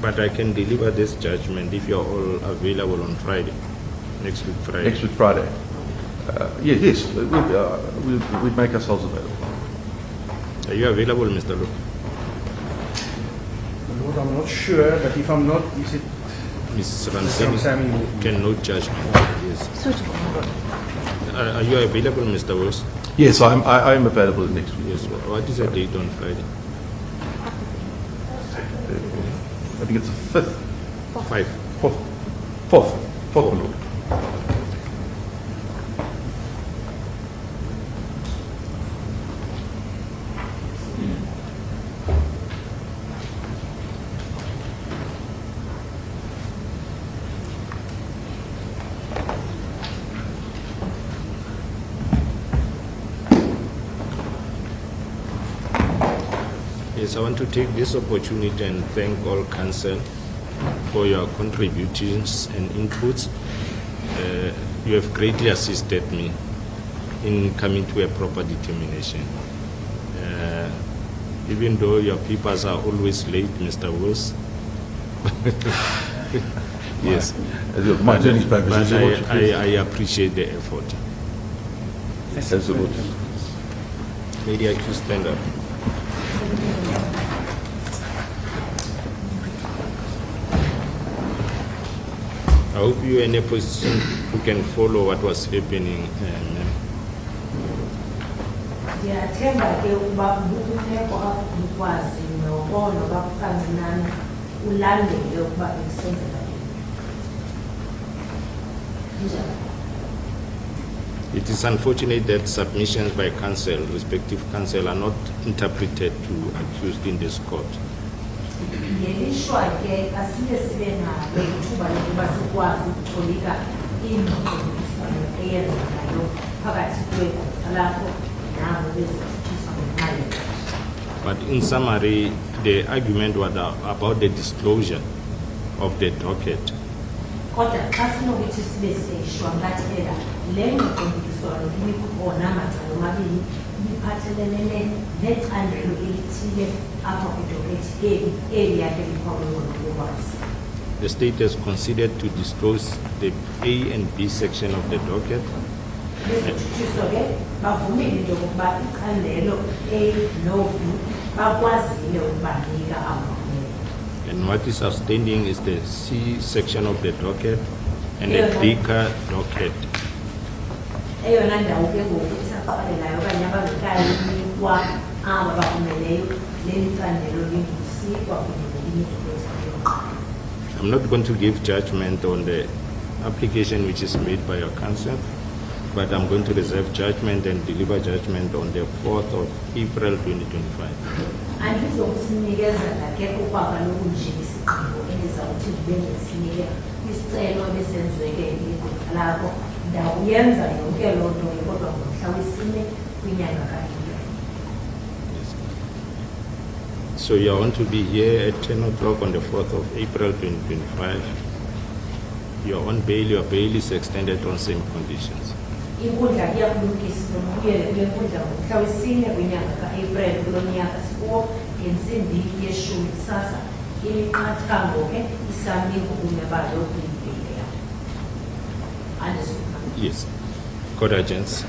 But I can deliver this judgment if you are all available on Friday, next week Friday. Next week, Friday. Yes, we'd make ourselves available. Are you available, Mr. Luke? My Lord, I'm not sure, but if I'm not, is it Mrs. Mr. Ransemi Ramsamy? can note judgment. Yes. Suitable, my lord. Are you available, Mr. Wills? Yes, I am available next week. Yes. What is the date on Friday? I think it's the 5th. 5. 4th, my Lord. Yes, I want to take this opportunity and thank all council for your contributions and inputs. You have greatly assisted me in coming to a proper determination. Even though your papers are always late, Mr. Wills. Yes. My attorney's papers, But as your lordship pleases. I appreciate the effort. As your lordship. Lady, I should stand up. I hope you are in a position who can follow what was happening. Ma'am. Ndiyathemba ke ukuba ubukhuleko apho ukwazi nobono bakukancinane ulandele ukuba bekusenzeka njani. It is unfortunate that submissions by counsel, respective counsel, are not interpreted to accused in this court. Ngelishwa ke asiye sibe nalo ithuba lokuba sikwazi ukutolika ingxoxiswano eyenzekayo phakathi kwethu lapho nabo bezothuthisa ngemali. But in summary, the argument was about the disclosure of the docket. Kodwa xa sinokuthi sibe seyishwankathela le ngxoxiswano imikhona amacala omabini iphathelene necandelo elithile apha kwidokethi eli yakhe liphawulwe ngokwazi. The state has considered to disclose the A and B section of the docket. Bezothuthisa ke bavumile into yokokuba icandelo A no B bakwazile ukubanika amakhumelo. And what is outstanding is the C section of the docket and the bigger docket. Eyona ndawo ke ngoku isaqalelayo okanye abazekayo inikwa aba bakumeleyo leli candelo lingusikwa kunye nelinye yokuqala. I'm not going to give judgment on the application which is made by your counsel, but I'm going to reserve judgment and deliver judgment on the 4th of April 2025. Andizokusinikezela ke ukuba kaloku nje isigqibo ndizawuthi ndibe nesinika isicelo ebesenziweke igqirha lakho ndawuyenza yonke loo nto kodwa ngomhla wesine kwinyanga kaJulayi. So you want to be here at 10 o'clock on the 4th of April 2025. You're on bail. Your bail is extended on same conditions. Inkundla iyakulumkisa ubuyele kule nkundla ngomhla wesine kwinyanga kaApril kulo nyaka sikuwo ngentsimbi yeshumi kusasa imiqathango ke isamnikwa kumebalo kwibhile yakho. Yes. Court agents.